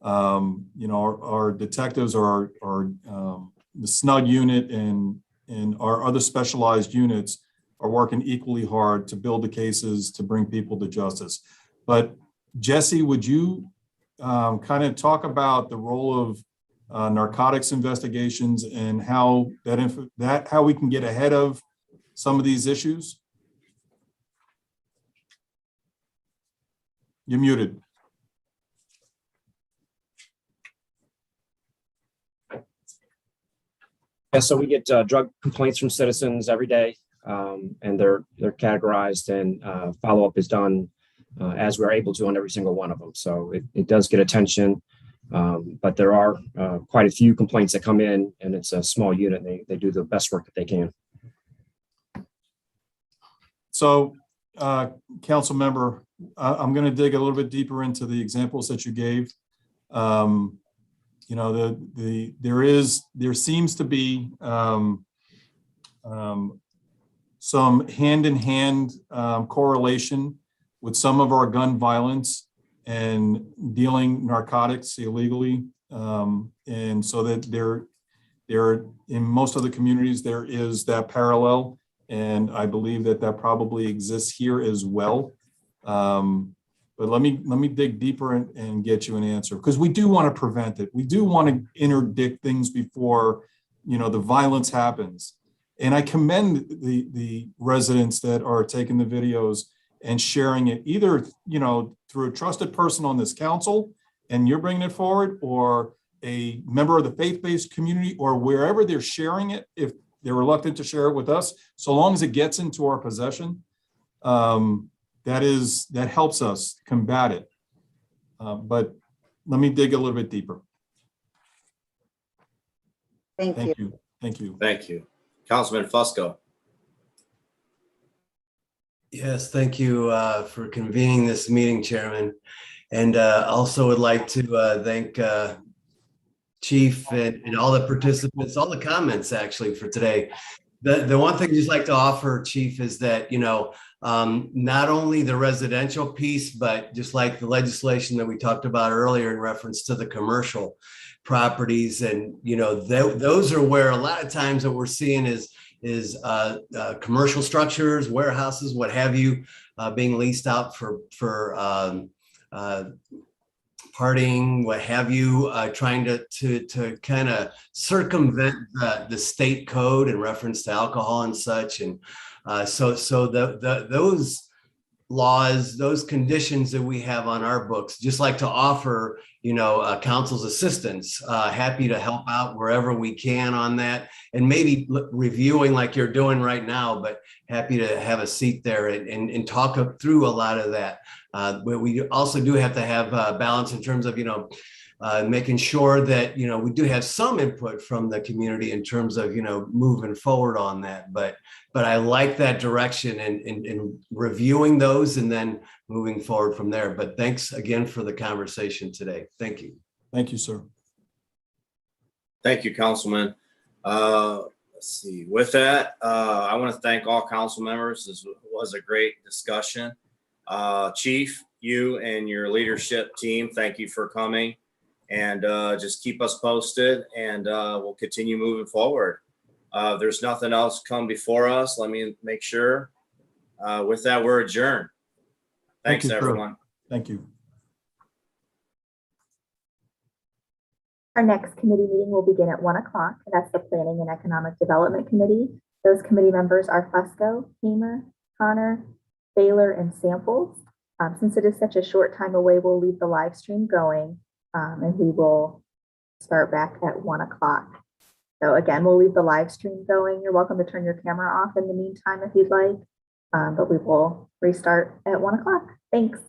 our detectives are the snug unit and our other specialized units are working equally hard to build the cases to bring people to justice. But Jesse, would you kind of talk about the role of narcotics investigations and how how we can get ahead of some of these issues? You're muted. Yeah, so we get drug complaints from citizens every day, and they're categorized, and follow-up is done as we're able to on every single one of them. So it does get attention, but there are quite a few complaints that come in, and it's a small unit. They do the best work that they can. So, council member, I'm going to dig a little bit deeper into the examples that you gave. There seems to be some hand-in-hand correlation with some of our gun violence and dealing narcotics illegally, and so that there in most of the communities there is that parallel, and I believe that probably exists here as well. But let me dig deeper and get you an answer, because we do want to prevent it. We do want to interdict things before the violence happens. And I commend the residents that are taking the videos and sharing it, either through a trusted person on this council and you're bringing it forward, or a member of the faith-based community, or wherever they're sharing it, if they're reluctant to share it with us, so long as it gets into our possession. That helps us combat it. But let me dig a little bit deeper. Thank you. Thank you. Thank you. Thank you. Councilman Fusco. Yes, thank you for convening this meeting, Chairman. And also would like to thank Chief and all the participants, all the comments actually for today. The one thing I'd just like to offer, Chief, is that, not only the residential piece, but just like the legislation that we talked about earlier in reference to the commercial properties. And, those are where a lot of times what we're seeing is commercial structures, warehouses, what have you, being leased out for partying, what have you, trying to kind of circumvent the state code in reference to alcohol and such. And so those laws, those conditions that we have on our books, just like to offer, council's assistance, happy to help out wherever we can on that, and maybe reviewing like you're doing right now, but happy to have a seat there and talk through a lot of that. But we also do have to have balance in terms of, making sure that, we do have some input from the community in terms of, moving forward on that. But I like that direction and reviewing those and then moving forward from there. But thanks again for the conversation today. Thank you. Thank you, sir. Thank you, Councilman. Let's see. With that, I want to thank all council members. This was a great discussion. Chief, you and your leadership team, thank you for coming. And just keep us posted, and we'll continue moving forward. There's nothing else come before us. Let me make sure. With that, we're adjourned. Thanks, Thank you, everyone. Thank you. Our next committee meeting will begin at 1 o'clock. That's the Planning and Economic Development Committee. Those committee members are Fusco, Hamer, Connor, Baylor, and Samples. Since it is such a short time away, we'll leave the live stream going, and we will start back at 1 o'clock. So again, we'll leave the live stream going. You're welcome to turn your camera off in the meantime if you'd like, but we will restart at 1 o'clock. Thanks.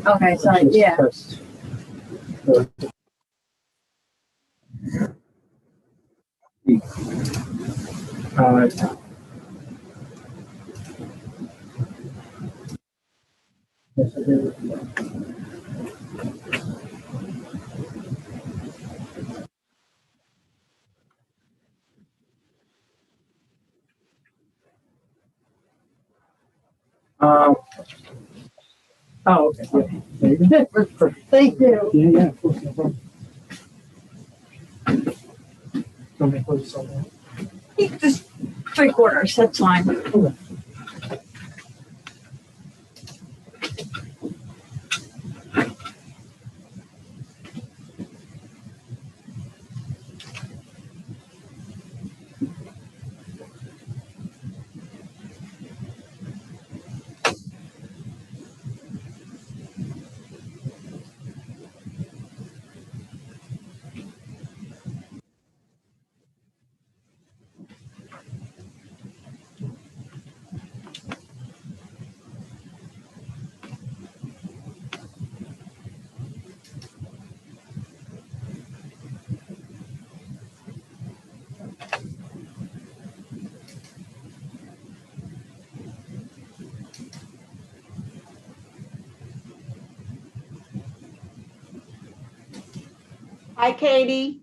Okay, sorry, yeah. Oh, okay. Yeah. Thank you. Yeah, yeah, of course, no problem. Don't make close this all down. Just 3/4, that's fine. Okay. Hi, Katie.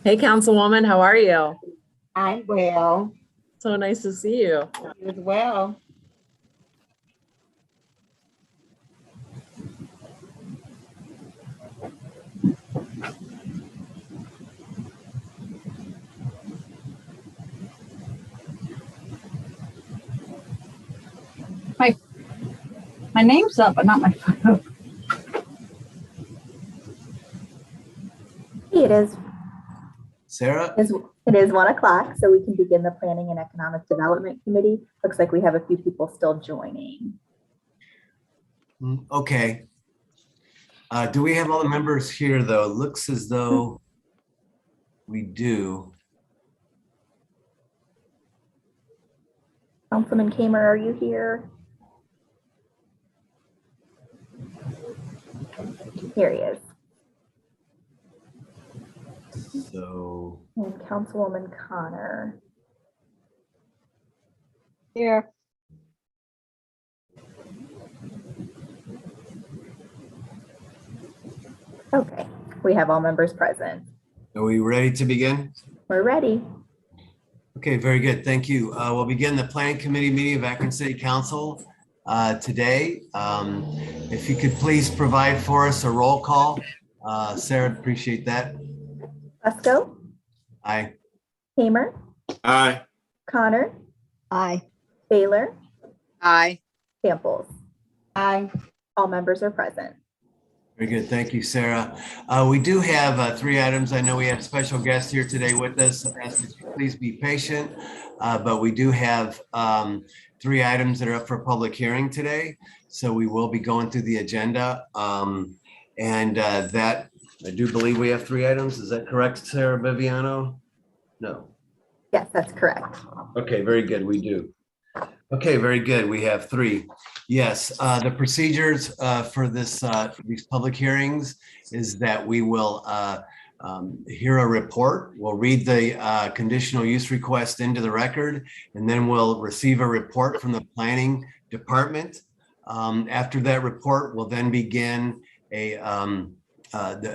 Hey, Councilwoman, how are you? I'm well. So nice to see you. You as well. My name's up, but not my photo. It is, Sarah? it is 1 o'clock, so we can begin the Planning and Economic Development Committee. Looks like we have a few people still joining. Okay. Do we have all the members here, though? Looks as though we do. Councilman Kamer, are you here? Here he is. So. And Councilwoman Connor. Here. Okay, we have all members present. Are we ready to begin? We're ready. Okay, very good. Thank you. We'll begin the Planning Committee meeting of Akron City Council today. If you could please provide for us a roll call. Sarah, appreciate that. Fusco. Aye. Kamer. Aye. Connor. Aye. Baylor. Aye. Samples. Aye. All members are present. Very good. Thank you, Sarah. We do have 3 items. I know we have special guests here today with us. I ask that you please be patient, but we do have 3 items that are up for public hearing today. So we will be going through the agenda. That I do believe we have 3 items. Is that correct, Sarah Viviano? No. Yes, that's correct. Okay, very good. We do. Okay, very good. We have 3. Yes, the procedures for this for these public hearings is that we will hear a report. We'll read the conditional use request into the record, and then we'll receive a report from the planning department. After that report, we'll then begin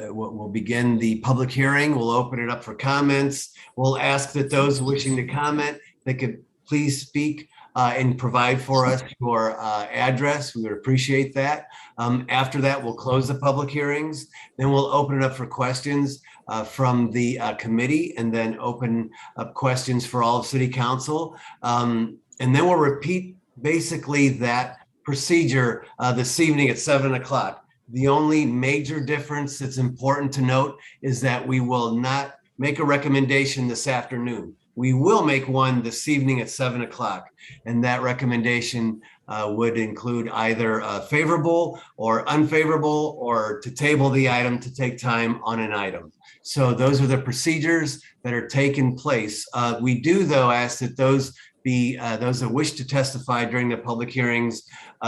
we'll begin the public hearing. We'll open it up for comments. We'll ask that those wishing to comment, they could please speak and provide for us your address. We would appreciate that. After that, we'll close the public hearings. Then we'll open it up for questions from the committee, and then open up questions for all of City Council. And then we'll repeat basically that procedure this evening at 7 o'clock. The only major difference that's important to note is that we will not make a recommendation this afternoon. We will make one this evening at 7 o'clock, and that recommendation would include either favorable or unfavorable, or to table the item to take time on an item. So those are the procedures that are taking place. We do, though, ask that those those that wish to testify during the public hearings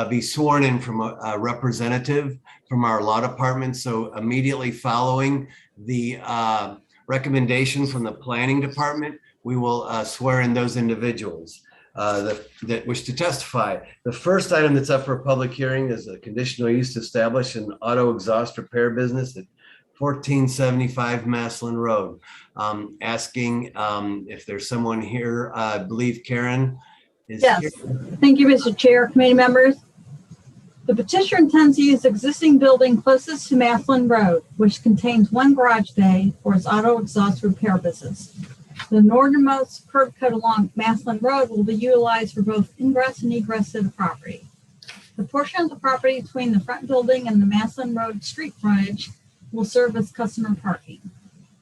be sworn in from a representative from our law department. So immediately following the recommendation from the planning department, we will swear in those individuals that wish to testify. The first item that's up for a public hearing is a conditional use to establish an auto exhaust repair business at 1475 Maslin Road. Asking if there's someone here. I believe Karen is Yes, here. thank you, Mr. Chair, committee members. The petitioner intends to use existing building closest to Maslin Road, which contains one garage bay for its auto exhaust repair business. The northernmost curb cut along Maslin Road will be utilized for both ingress and egress to the property. The portion of the property between the front building and the Maslin Road street frontage will serve as customer parking.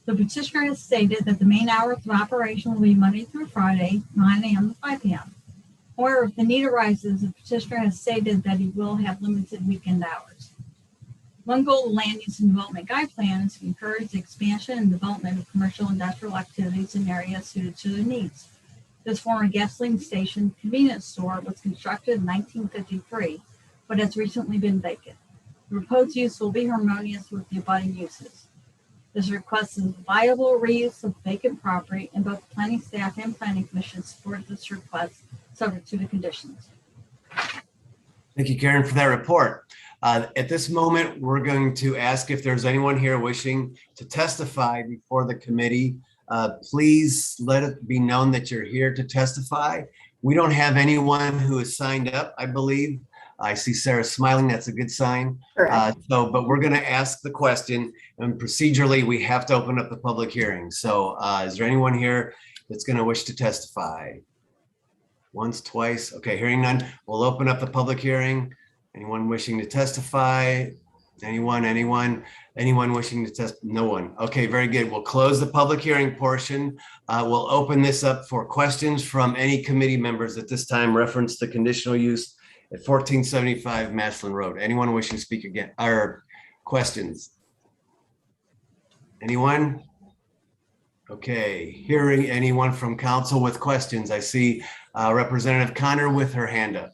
The petitioner has stated that the main hours of operation will be Monday through Friday, 9 a.m. to 5 p.m. However, if the need arises, the petitioner has stated that he will have limited weekend hours. One goal of the Land Use and Development Guide Plan is to encourage the expansion and development of commercial industrial activities in areas suited to their needs. This former gasoline station convenience store was constructed in 1953, but has recently been vacant. The proposed use will be harmonious with the abutting uses. This request is viable reuse of vacant property, and both planning staff and planning commission support this request, subject to the conditions. Thank you, Karen, for that report. At this moment, we're going to ask if there's anyone here wishing to testify before the committee. Please let it be known that you're here to testify. We don't have anyone who has signed up, I believe. I see Sarah smiling. That's a good sign. But we're going to ask the question, and procedurally, we have to open up the public hearing. So is there anyone here that's going to wish to testify? Once, twice. Okay, hearing none. We'll open up the public hearing. Anyone wishing to testify? Anyone wishing to test? No one. Okay, very good. We'll close the public hearing portion. We'll open this up for questions from any committee members at this time. Reference the conditional use at 1475 Maslin Road. Anyone wishing to speak again or questions? Anyone? Okay, hearing anyone from council with questions. I see Representative Connor with her hand up.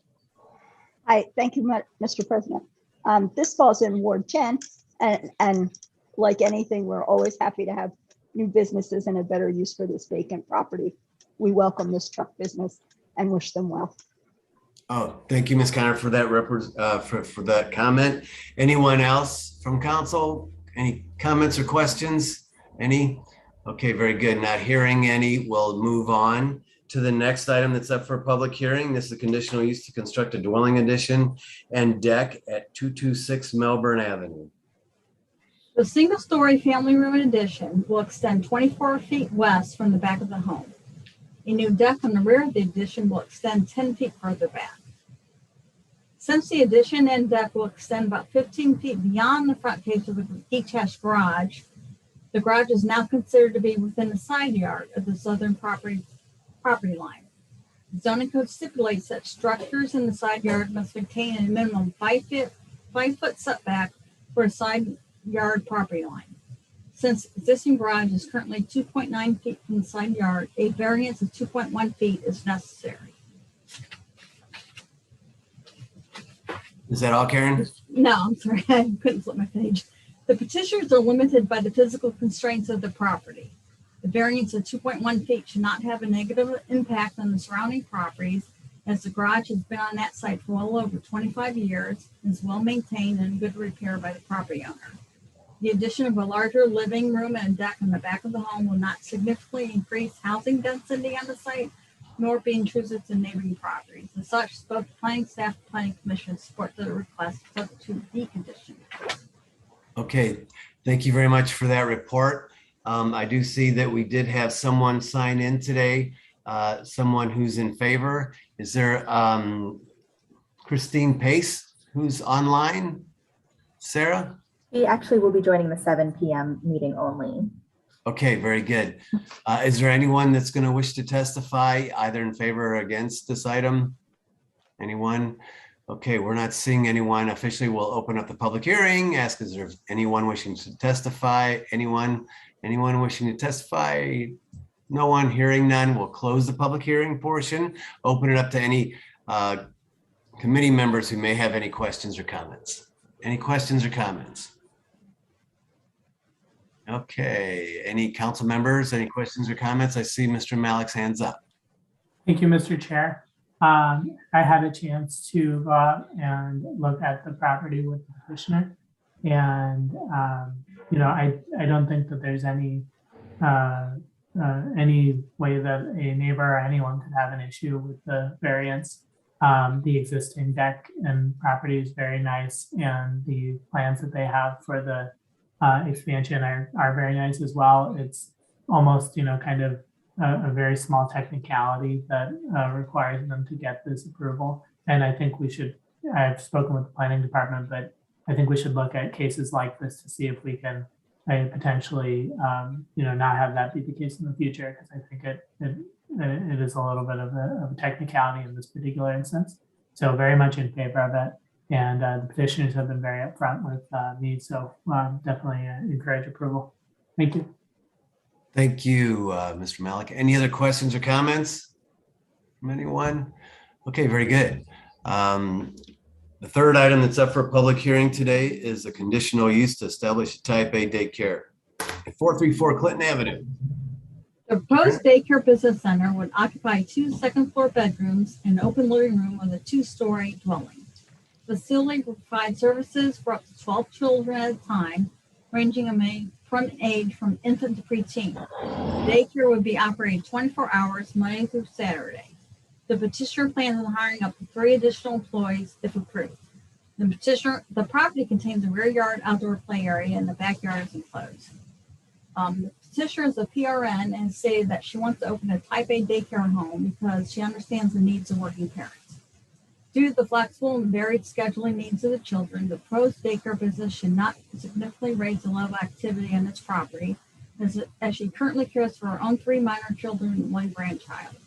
Hi, thank you, Mr. President. This falls in Ward 10, and like anything, we're always happy to have new businesses and a better use for this vacant property. We welcome this truck business and wish them well. Oh, thank you, Ms. Connor, for that for that comment. Anyone else from council? Any comments or questions? Any? Okay, very good. Not hearing any, we'll move on to the next item that's up for public hearing. This is a conditional use to construct a dwelling addition and deck at 226 Melbourne Avenue. The single-story family room addition will extend 24 feet west from the back of the home. A new deck on the rear of the addition will extend 10 feet further back. Since the addition and deck will extend about 15 feet beyond the front face of the detached garage, the garage is now considered to be within the side yard of the southern property line. The zoning code stipulates that structures in the side yard must maintain a minimum 5 foot setback for a side yard property line. Since existing garage is currently 2.9 feet from the side yard, a variance of 2.1 feet is necessary. Is that all, Karen? No, I'm sorry, I couldn't flip my page. The petitioners are limited by the physical constraints of the property. The variance of 2.1 feet should not have a negative impact on the surrounding properties, as the garage has been on that site for well over 25 years and is well maintained and in good repair by the property owner. The addition of a larger living room and deck on the back of the home will not significantly increase housing density on the site, nor be intrusive to neighboring properties. As such, both planning staff and planning commission support the request subject to the condition. Okay, thank you very much for that report. I do see that we did have someone sign in today, someone who's in favor. Is there Christine Pace who's online? Sarah? He actually will be joining the 7 p.m. meeting only. Okay, very good. Is there anyone that's going to wish to testify either in favor or against this item? Anyone? Okay, we're not seeing anyone. Officially, we'll open up the public hearing. Ask, is there anyone wishing to testify? Anyone wishing to testify? No one, hearing none, we'll close the public hearing portion, open it up to any committee members who may have any questions or comments. Any questions or comments? Okay, any council members, any questions or comments? I see Mr. Malik's hands up. Thank you, Mr. Chair. I had a chance to go out and look at the property with the petitioner. And, you know, I don't think that there's any way that a neighbor or anyone could have an issue with the variance. The existing deck and property is very nice, and the plans that they have for the expansion are very nice as well. It's almost, you know, kind of a very small technicality that requires them to get this approval. And I think we should, I've spoken with the planning department, but I think we should look at cases like this to see if we can potentially, you know, not have that be the case in the future, because I think it is a little bit of a technicality in this particular instance. So very much in favor of it. And the petitioners have been very upfront with me, so definitely encourage approval. Thank you. Thank you, Mr. Malik. Any other questions or comments from anyone? Okay, very good. The third item that's up for a public hearing today is a conditional use to establish a type A daycare at 434 Clinton Avenue. The proposed daycare business center would occupy 2 second-floor bedrooms and an open living room with a 2-story dwelling. The facility will provide services for up to 12 children at a time, ranging from age from infant to preteen. The daycare would be operated 24 hours, Monday through Saturday. The petitioner plans on hiring up to 3 additional employees if approved. The property contains a rear yard outdoor play area, and the backyard is enclosed. The petitioner is a PRN and stated that she wants to open a type A daycare home because she understands the needs of working parents. Due to the flexible and varied scheduling needs of the children, the proposed daycare business should not significantly raise the level of activity on its property, as she currently cares for her own 3 minor children and 1 grandchild.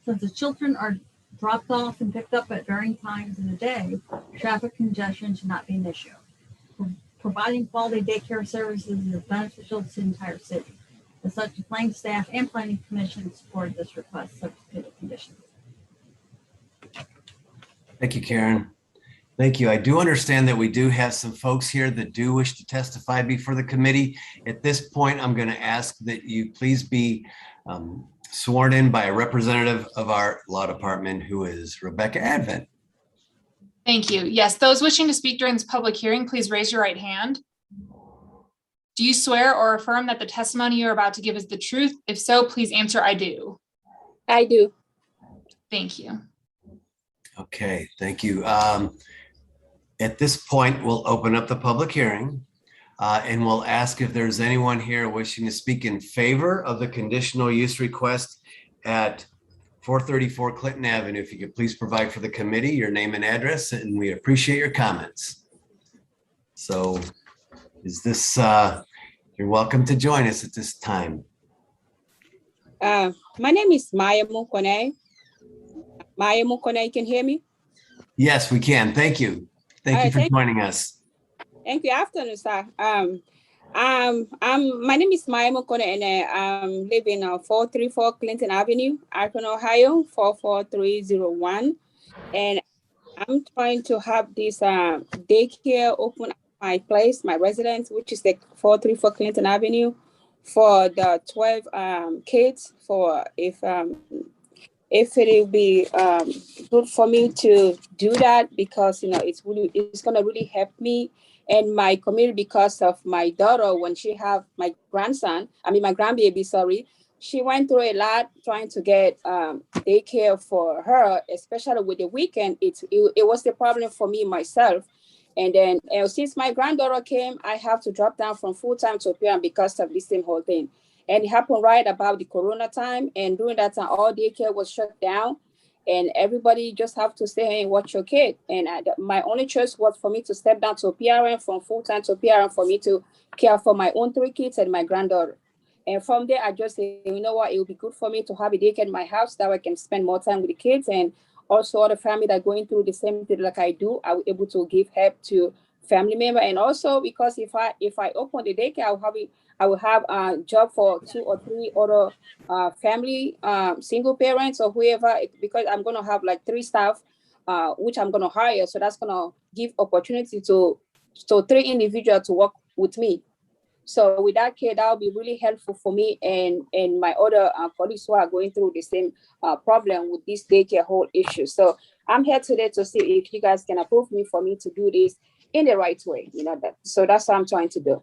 Since the children are dropped off and picked up at varying times in the day, traffic congestion should not be an issue. Providing quality daycare services is beneficial to the entire city. As such, the planning staff and planning commission supported this request subject to the conditions. Thank you, Karen. Thank you. I do understand that we do have some folks here that do wish to testify before the committee. At this point, I'm going to ask that you please be sworn in by a representative of our law department, who is Rebecca Advent. Thank you. Yes, those wishing to speak during this public hearing, please raise your right hand. Do you swear or affirm that the testimony you're about to give is the truth? If so, please answer, I do. I do. Thank you. Okay, thank you. At this point, we'll open up the public hearing and we'll ask if there's anyone here wishing to speak in favor of the conditional use request at 434 Clinton Avenue. If you could please provide for the committee your name and address, and we appreciate your comments. So is this, you're welcome to join us at this time. My name is Maya Mukone. Maya Mukone, can you hear me? Yes, we can. Thank you. Thank you for joining us. Thank you. Afternoon, sir. My name is Maya Mukone, and I live in 434 Clinton Avenue, Akron, Ohio, 44301. And I'm trying to have this daycare open at my place, my residence, which is the 434 Clinton Avenue, for the 12 kids. For if it will be good for me to do that, because it's gonna really help me and my community, because of my daughter, when she have my grandbaby, sorry, she went through a lot trying to get daycare for her, especially with the weekend. It was the problem for me myself. And then since my granddaughter came, I have to drop down from full-time to parent because of this same whole thing. And it happened right about the Corona time. And during that time, all daycare was shut down. And everybody just have to stay here and watch your kid. And my only choice was for me to step down to PRN, from full-time to PRN, for me to care for my own 3 kids and my granddaughter. And from there, I just say, you know what, it would be good for me to have a daycare in my house, that way I can spend more time with the kids. And also other family that are going through the same thing like I do, I was able to give help to family member. And also because if I open the daycare, I will have a job for 2 or 3 other family, single parents or whoever, because I'm gonna have like 3 staff, which I'm gonna hire. So that's gonna give opportunity to 3 individuals to work with me. So with that care, that will be really helpful for me and my other colleagues who are going through the same problem with this daycare whole issue. So I'm here today to see if you guys can approve me for me to do this in the right way. So that's what I'm trying to do.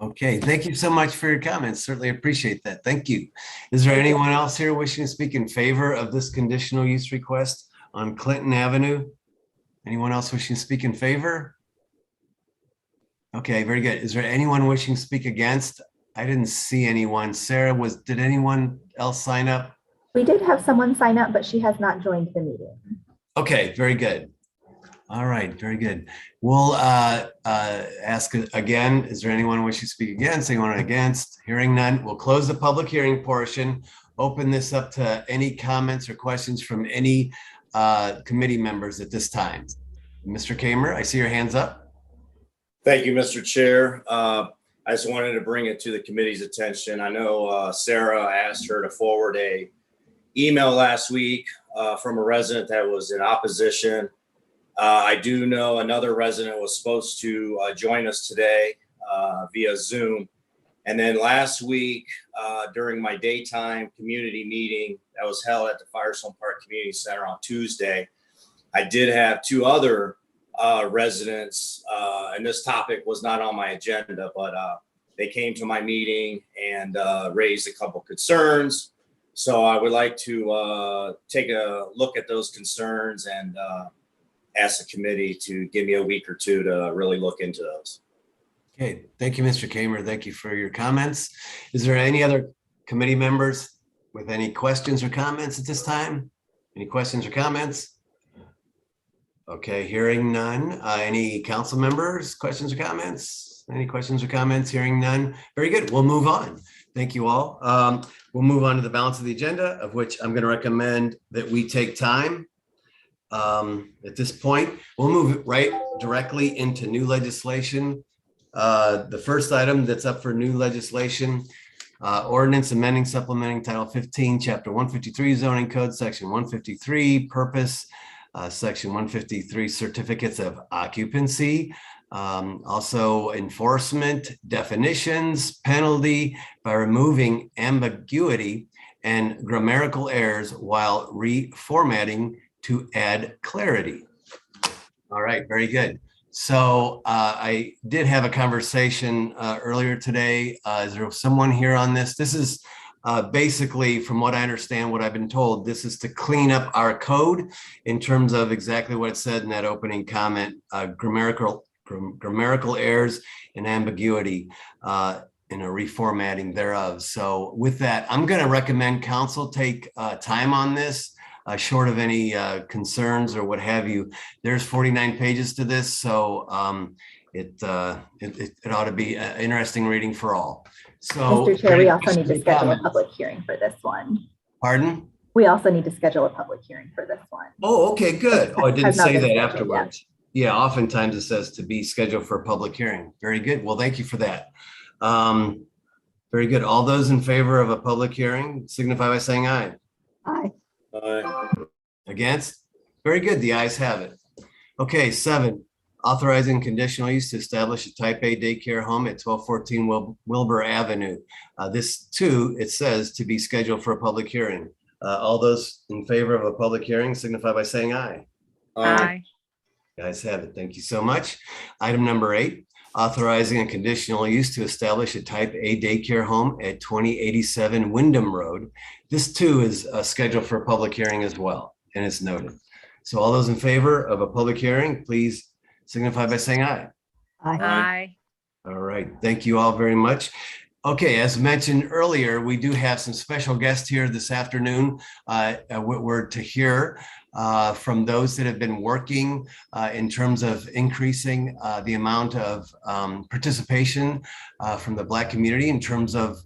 Okay, thank you so much for your comments. Certainly appreciate that. Thank you. Is there anyone else here wishing to speak in favor of this conditional use request on Clinton Avenue? Anyone else wishing to speak in favor? Okay, very good. Is there anyone wishing to speak against? I didn't see anyone. Sarah, did anyone else sign up? We did have someone sign up, but she has not joined the meeting. Okay, very good. All right, very good. We'll ask again, is there anyone wishing to speak against? Anyone against? Hearing none, we'll close the public hearing portion, open this up to any comments or questions from any committee members at this time. Mr. Kamer, I see your hands up. Thank you, Mr. Chair. I just wanted to bring it to the committee's attention. I know Sarah asked her to forward a email last week from a resident that was in opposition. I do know another resident was supposed to join us today via Zoom. And then last week, during my daytime community meeting that was held at the Firestone Park Community Center on Tuesday, I did have 2 other residents, and this topic was not on my agenda, but they came to my meeting and raised a couple concerns. So I would like to take a look at those concerns and ask the committee to give me a week or 2 to really look into those. Okay, thank you, Mr. Kamer. Thank you for your comments. Is there any other committee members with any questions or comments at this time? Any questions or comments? Okay, hearing none. Any council members, questions or comments? Any questions or comments? Hearing none. Very good. We'll move on. Thank you all. We'll move on to the balance of the agenda, of which I'm going to recommend that we take time. At this point, we'll move right directly into new legislation. The first item that's up for new legislation, ordinance amending supplementing Title 15, Chapter 153 zoning code, Section 153 purpose, Section 153 certificates of occupancy, also enforcement, definitions, penalty by removing ambiguity and grammatical errors while reformatting to add clarity. All right, very good. So I did have a conversation earlier today. Is there someone here on this? This is basically, from what I understand, what I've been told, this is to clean up our code in terms of exactly what it said in that opening comment, grammatical errors and ambiguity in a reformatting thereof. So with that, I'm going to recommend council take time on this. Short of any concerns or what have you. There's 49 pages to this, so it ought to be an interesting reading for all. So, Mr. Chair, we also need to schedule a public hearing for this one. Pardon? We also need to schedule a public hearing for this one. Oh, okay, good. Oh, I didn't Has not say been that scheduled afterwards. Yeah, oftentimes it says to be scheduled for a public hearing. Very good. Well, thank you for that. Very good. All those in favor of a public hearing signify by saying aye. Aye. Against? Very good. The ayes have it. Okay, 7, authorizing conditional use to establish a type A daycare home at 1214 Wilbur Avenue. This too, it says to be scheduled for a public hearing. All those in favor of a public hearing signify by saying aye. Aye. You guys have it. Thank you so much. Item number 8, authorizing a conditional use to establish a type A daycare home at 2087 Wyndham Road. This too is scheduled for a public hearing as well, and it's noted. So all those in favor of a public hearing, please signify by saying aye. Aye. All right, thank you all very much. Okay, as mentioned earlier, we do have some special guests here this afternoon. We're to hear from those that have been working in terms of increasing the amount of participation from the Black community in terms of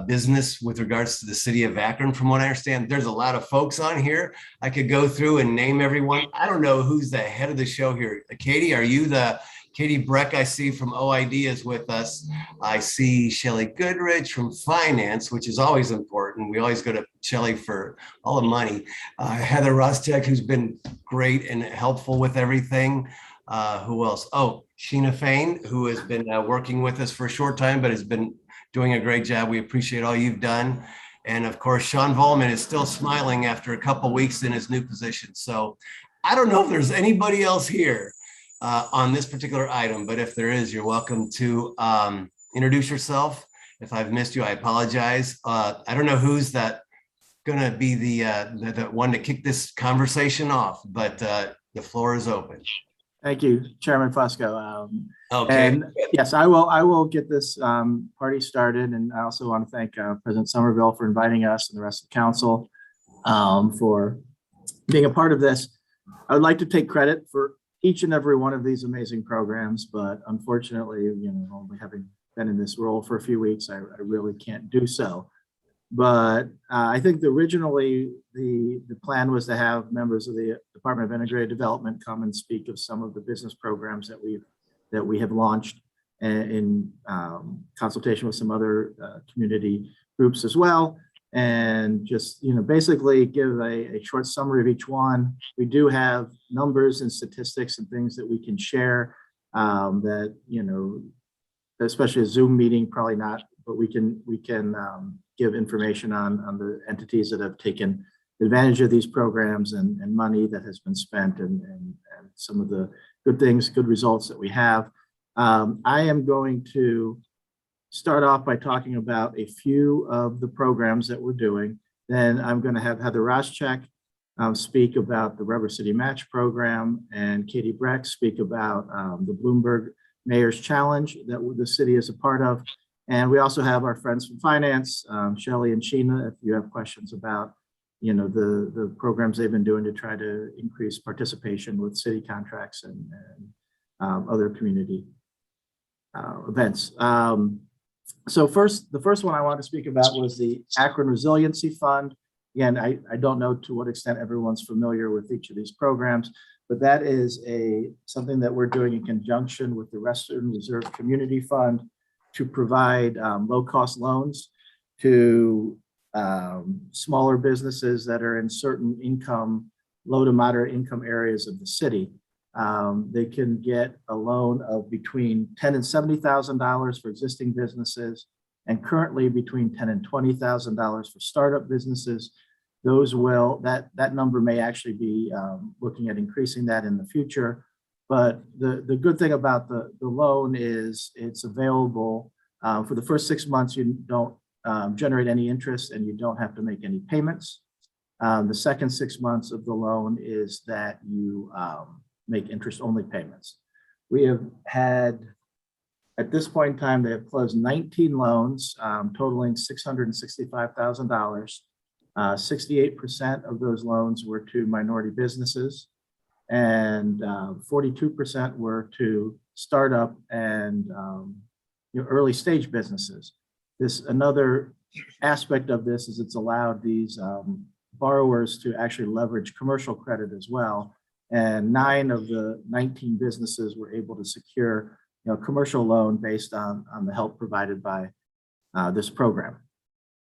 business with regards to the city of Akron. From what I understand, there's a lot of folks on here. I could go through and name everyone. I don't know who's the head of the show here. Katie, are you the Katie Breck, I see from OID is with us. I see Shelley Goodrich from Finance, which is always important. We always go to Shelley for all the money. Heather Rostek, who's been great and helpful with everything. Who else? Oh, Sheena Fain, who has been working with us for a short time, but has been doing a great job. We appreciate all you've done. And of course, Sean Volman is still smiling after a couple weeks in his new position. So I don't know if there's anybody else here on this particular item, but if there is, you're welcome to introduce yourself. If I've missed you, I apologize. I don't know who's gonna be the one to kick this conversation off, but the floor is open. Thank you, Chairman Fusco. Okay. And yes, I will get this party started. And I also want to thank President Somerville for inviting us and the rest of the council for being a part of this. I would like to take credit for each and every one of these amazing programs, but unfortunately, only having been in this role for a few weeks, I really can't do so. But I think originally the plan was to have members of the Department of Integrated Development come and speak of some of the business programs that we have launched in consultation with some other community groups as well. And just, basically give a short summary of each one. We do have numbers and statistics and things that we can share that, especially a Zoom meeting, probably not, but we can give information on the entities that have taken advantage of these programs and money that has been spent and some of the good results that we have. I am going to start off by talking about a few of the programs that we're doing. Then I'm going to have Heather Roschek speak about the Rubber City Match program, and Katie Breck speak about the Bloomberg Mayor's Challenge that the city is a part of. And we also have our friends from Finance, Shelley and Sheena, if you have questions about the programs they've been doing to try to increase participation with city contracts and other community events. So the first one I want to speak about was the Akron Resiliency Fund. Again, I don't know to what extent everyone's familiar with each of these programs, but that is something that we're doing in conjunction with the Western Reserve Community Fund to provide low-cost loans to smaller businesses that are in certain low to moderate income areas of the city. They can get a loan of between $10,000 and $70,000 for existing businesses, and currently between $10,000 and $20,000 for startup businesses. That number may actually be looking at increasing that in the future. But the good thing about the loan is it's available for the first 6 months. You don't generate any interest and you don't have to make any payments. The second 6 months of the loan is that you make interest-only payments. We have had, at this point in time, they have closed 19 loans totaling $665,000. 68% of those loans were to minority businesses, and 42% were to startup and early stage businesses. Another aspect of this is it's allowed these borrowers to actually leverage commercial credit as well. And 9 of the 19 businesses were able to secure a commercial loan based on the help provided by this program.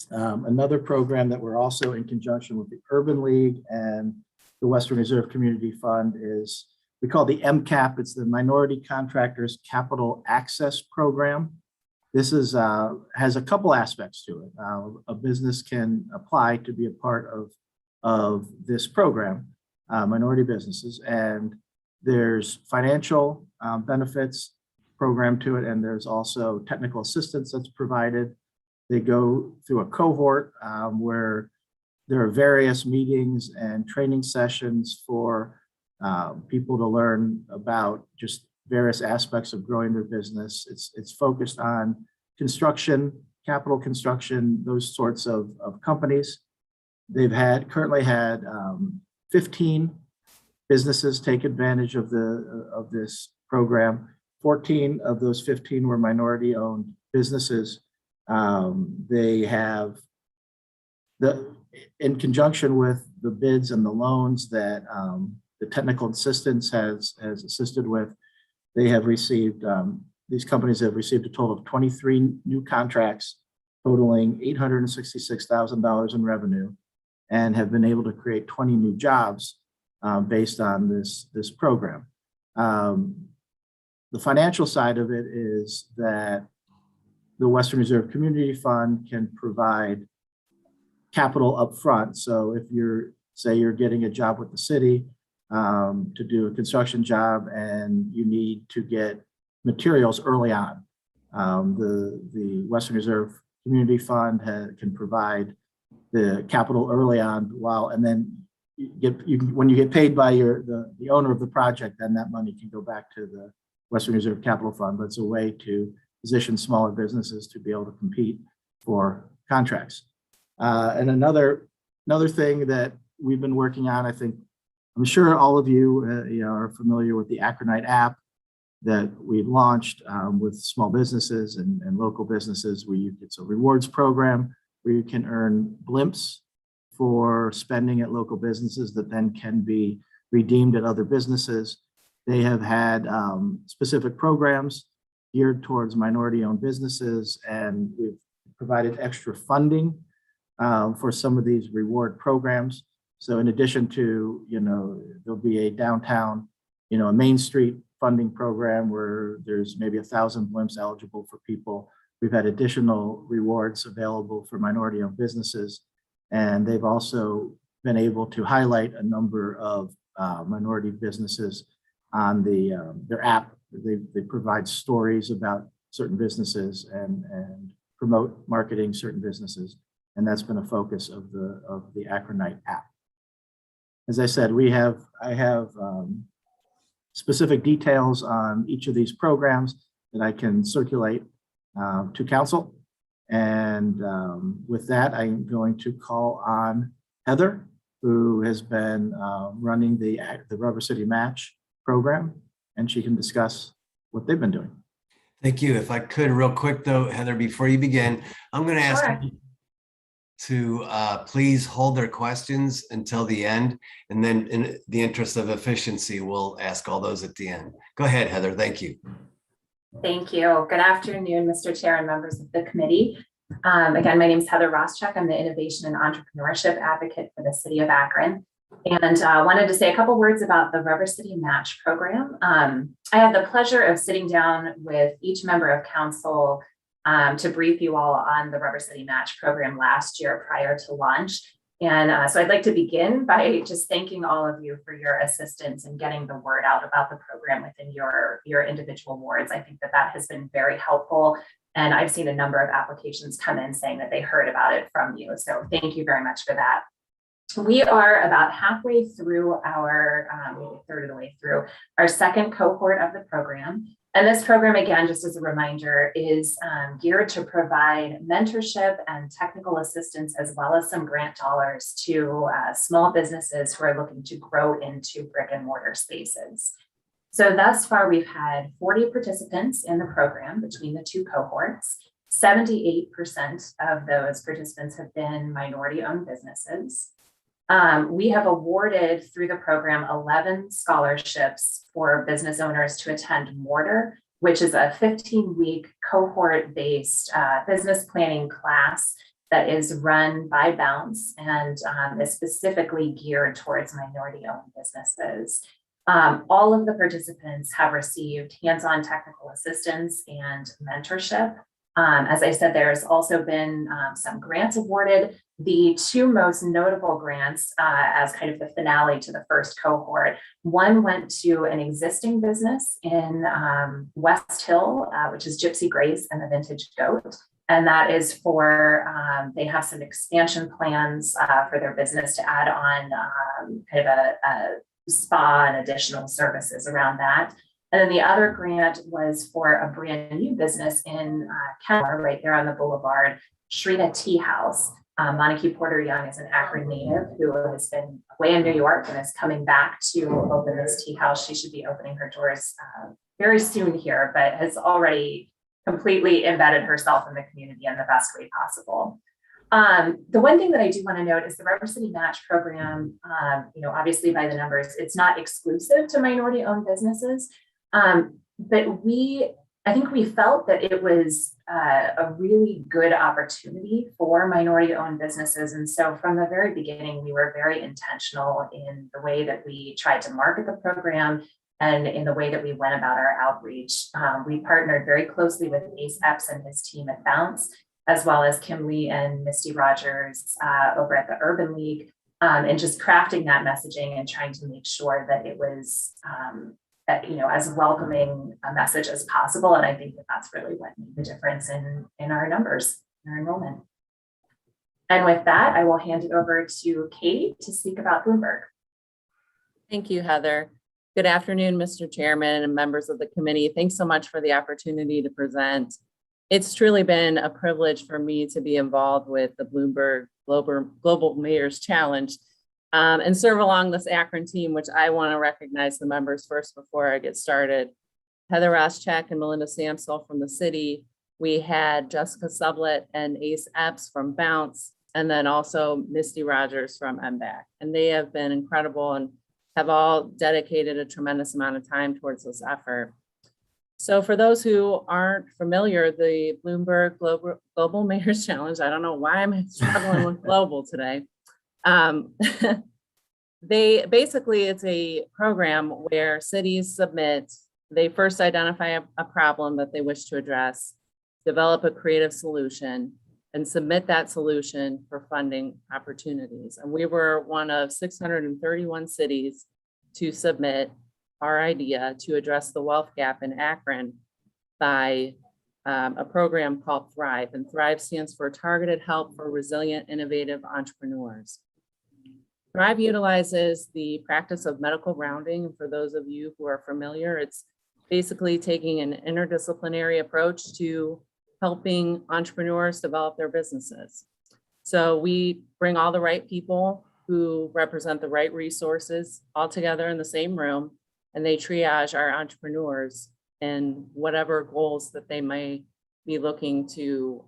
Another program that we're also in conjunction with the Urban League and the Western Reserve Community Fund is we call the Mcap. It's the Minority Contractors Capital Access Program. This has a couple aspects to it. A business can apply to be a part of this program, minority businesses, and there's financial benefits program to it, and there's also technical assistance that's provided. They go through a cohort where there are various meetings and training sessions for people to learn about just various aspects of growing their business. It's focused on construction, capital construction, those sorts of companies. They've currently had 15 businesses take advantage of this program. 14 of those 15 were minority-owned businesses. They have in conjunction with the bids and the loans that the technical assistance has assisted with, they have received, these companies have received a total of 23 new contracts totaling $866,000 in revenue, and have been able to create 20 new jobs based on this program. The financial side of it is that the Western Reserve Community Fund can provide capital upfront. So if you're getting a job with the city to do a construction job and you need to get materials early on, the Western Reserve Community Fund can provide the capital early on, and then when you get paid by the owner of the project, then that money can go back to the Western Reserve Capital Fund. But it's a way to position smaller businesses to be able to compete for contracts. And another thing that we've been working on, I'm sure all of you, are familiar with the Akronite app that we've launched with small businesses and local businesses. It's a rewards program where you can earn blimps for spending at local businesses that then can be redeemed at other businesses. They have had specific programs geared towards minority-owned businesses, and we've provided extra funding for some of these reward programs. So in addition to, there'll be a downtown, a Main Street funding program where there's maybe 1,000 blimps eligible for people. We've had additional rewards available for minority-owned businesses, and they've also been able to highlight a number of minority businesses on their app. They provide stories about certain businesses and promote marketing certain businesses, and that's been a focus of the Akronite app. As I said, I have specific details on each of these programs that I can circulate to council. And with that, I'm going to call on Heather, who has been running the Rubber City Match program, and she can discuss what they've been doing. Thank you. If I could real quick though, Heather, before you begin, I'm going to ask you to please hold their questions until the end. And then in the interest of efficiency, we'll ask all those at the end. Go ahead, Heather. Thank you. Thank you. Good afternoon, Mr. Chair and members of the committee. Again, my name is Heather Roschuk. I'm the Innovation and Entrepreneurship Advocate for the City of Akron. And I wanted to say a couple words about the Rubber City Match program. I had the pleasure of sitting down with each member of council to brief you all on the Rubber City Match program last year prior to launch. And so I'd like to begin by just thanking all of you for your assistance in getting the word out about the program within your individual wards. I think that has been very helpful. And I've seen a number of applications come in saying that they heard about it from you. So thank you very much for that. We are about halfway through maybe a third of the way through our second cohort of the program. And this program, again, just as a reminder, is geared to provide mentorship and technical assistance, as well as some grant dollars to small businesses who are looking to grow into brick and mortar spaces. So thus far, we've had 40 participants in the program between the two cohorts. 78% of those participants have been minority-owned businesses. We have awarded through the program 11 scholarships for business owners to attend Mortar, which is a 15-week cohort-based business planning class that is run by Bounce and is specifically geared towards minority-owned businesses. All of the participants have received hands-on technical assistance and mentorship. As I said, there's also been some grants awarded. The two most notable grants as kind of the finale to the first cohort, one went to an existing business in West Hill, which is Gypsy Grace and the Vintage Goat. And that is for, they have some expansion plans for their business to add on kind of a spa and additional services around that. And then the other grant was for a brand new business in Kenmore, right there on the boulevard, Shrina Tea House. Montague Porter Young is an Akron native who has been away in New York and is coming back to open this tea house. She should be opening her doors very soon here, but has already completely embedded herself in the community in the best way possible. The one thing that I do want to note is the Rubber City Match program, obviously by the numbers, it's not exclusive to minority-owned businesses. but I think we felt that it was a really good opportunity for minority-owned businesses. And so from the very beginning, we were very intentional in the way that we tried to market the program and in the way that we went about our outreach. We partnered very closely with Ace Epps and his team at Bounce, as well as Kim Lee and Misty Rogers over at the Urban League, and just crafting that messaging and trying to make sure that it was as welcoming a message as possible. And I think that that's really what made the difference in our numbers, in our enrollment. And with that, I will hand it over to Katie to speak about Bloomberg. Thank you, Heather. Good afternoon, Mr. Chairman and members of the committee. Thanks so much for the opportunity to present. It's truly been a privilege for me to be involved with the Bloomberg Global Mayor's Challenge and serve along this Akron team, which I want to recognize the members first before I get started. Heather Roschak and Melinda Samsel from the city. We had Jessica Sublett and Ace Epps from Bounce, and then also Misty Rogers from MBAC. And they have been incredible and have all dedicated a tremendous amount of time towards this effort. So for those who aren't familiar, the Bloomberg Global Mayor's Challenge, I don't know why I'm struggling with global today. It's a program where cities submit, they first identify a problem that they wish to address, develop a creative solution, and submit that solution for funding opportunities. And we were one of 631 cities to submit our idea to address the wealth gap in Akron by a program called Thrive. And Thrive stands for Targeted Help for Resilient Innovative Entrepreneurs. Thrive utilizes the practice of medical rounding. And for those of you who are familiar, it's basically taking an interdisciplinary approach to helping entrepreneurs develop their businesses. So we bring all the right people who represent the right resources all together in the same room, and they triage our entrepreneurs and whatever goals that they may be looking to,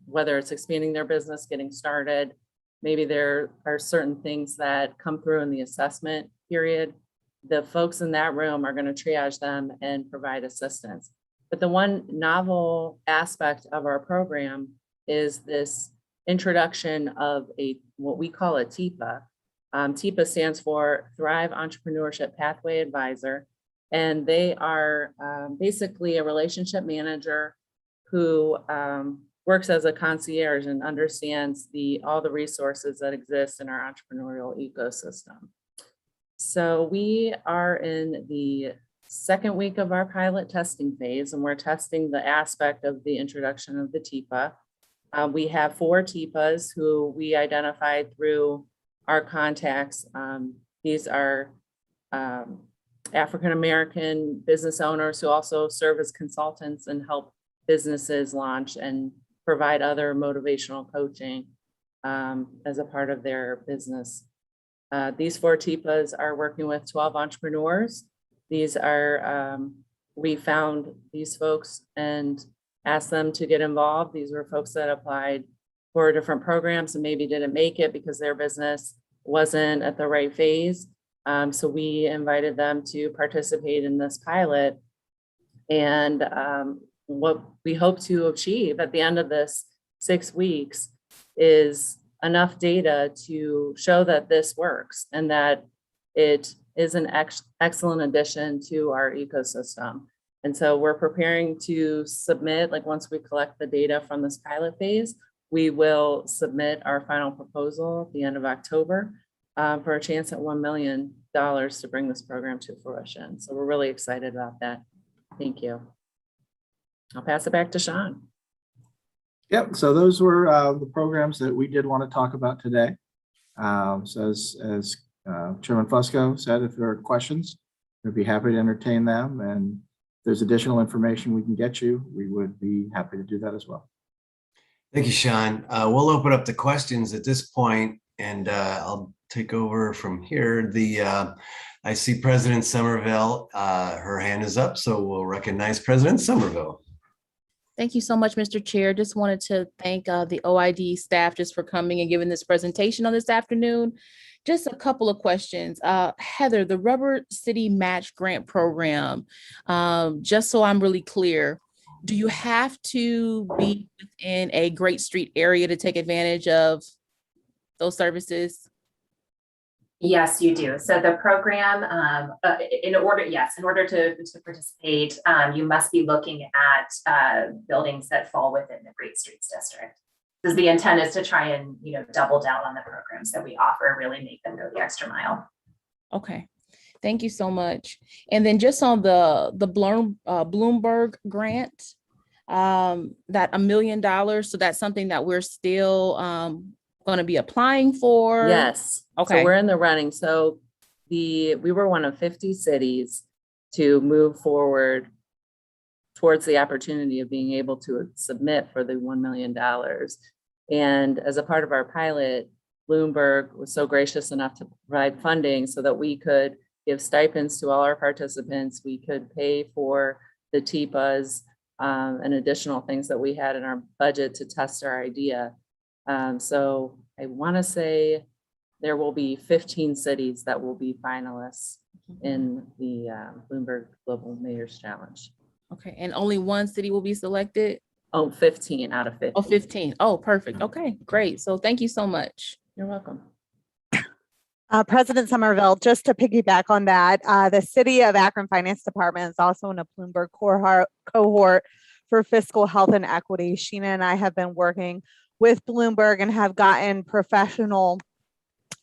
whether it's expanding their business, getting started. Maybe there are certain things that come through in the assessment period. The folks in that room are going to triage them and provide assistance. But the one novel aspect of our program is this introduction of what we call a TIPA. TIPA stands for Thrive Entrepreneurship Pathway Advisor, and they are basically a relationship manager who works as a concierge and understands all the resources that exist in our entrepreneurial ecosystem. So we are in the second week of our pilot testing phase, and we're testing the aspect of the introduction of the TIPA. We have 4 TIPAs who we identified through our contacts. These are African-American business owners who also serve as consultants and help businesses launch and provide other motivational coaching as a part of their business. These 4 TIPAs are working with 12 entrepreneurs. These are, we found these folks and asked them to get involved. These were folks that applied for different programs and maybe didn't make it because their business wasn't at the right phase. So we invited them to participate in this pilot. And what we hope to achieve at the end of this 6 weeks is enough data to show that this works and that it is an excellent addition to our ecosystem. And so we're preparing to submit, like once we collect the data from this pilot phase, we will submit our final proposal at the end of October for a chance at $1 million to bring this program to fruition. So we're really excited about that. Thank you. I'll pass it back to Sean. Yep, so those were the programs that we did want to talk about today. So as Chairman Fusco said, if there are questions, we'd be happy to entertain them. And if there's additional information we can get you, we would be happy to do that as well. Thank you, Sean. We'll open up the questions at this point, and I'll take over from here. I see President Somerville, her hand is up, so we'll recognize President Somerville. Thank you so much, Mr. Chair. Just wanted to thank the OID staff just for coming and giving this presentation on this afternoon. Just a couple of questions. Heather, the Rubber City Match Grant Program, just so I'm really clear, do you have to be within a Great Street area to take advantage of those services? Yes, you do. So the program, in order to participate, you must be looking at buildings that fall within the Great Streets District. Because the intent is to try and, double down on the programs that we offer, really make them go the extra mile. Okay, thank you so much. And then just on the Bloomberg grant, that $1 million. So that's something that we're still going to be applying for. Yes. Okay. So we're in the running. So we were one of 50 cities to move forward towards the opportunity of being able to submit for the $1 million. And as a part of our pilot, Bloomberg was so gracious enough to provide funding so that we could give stipends to all our participants. We could pay for the TPAs and additional things that we had in our budget to test our idea. So I want to say there will be 15 cities that will be finalists in the Bloomberg Global Mayors Challenge. Okay, and only one city will be selected? Oh, 15 out of 50. Oh, 15. Oh, perfect. Okay, great. So thank you so much. You're welcome. President Somerville, just to piggyback on that, the City of Akron Finance Department is also in a Bloomberg cohort for fiscal health and equity. Sheena and I have been working with Bloomberg and have gotten professional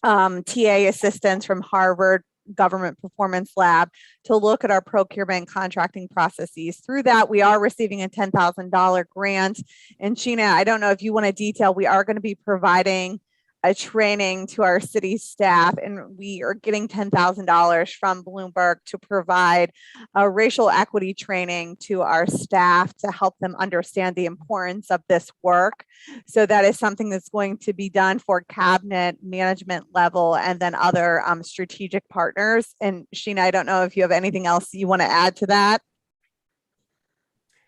TA assistance from Harvard Government Performance Lab to look at our procurement contracting processes. Through that, we are receiving a $10,000 grant. And Sheena, I don't know if you want to detail, we are going to be providing a training to our city staff, and we are getting $10,000 from Bloomberg to provide a racial equity training to our staff to help them understand the importance of this work. So that is something that's going to be done for cabinet management level and then other strategic partners. And Sheena, I don't know if you have anything else you want to add to that.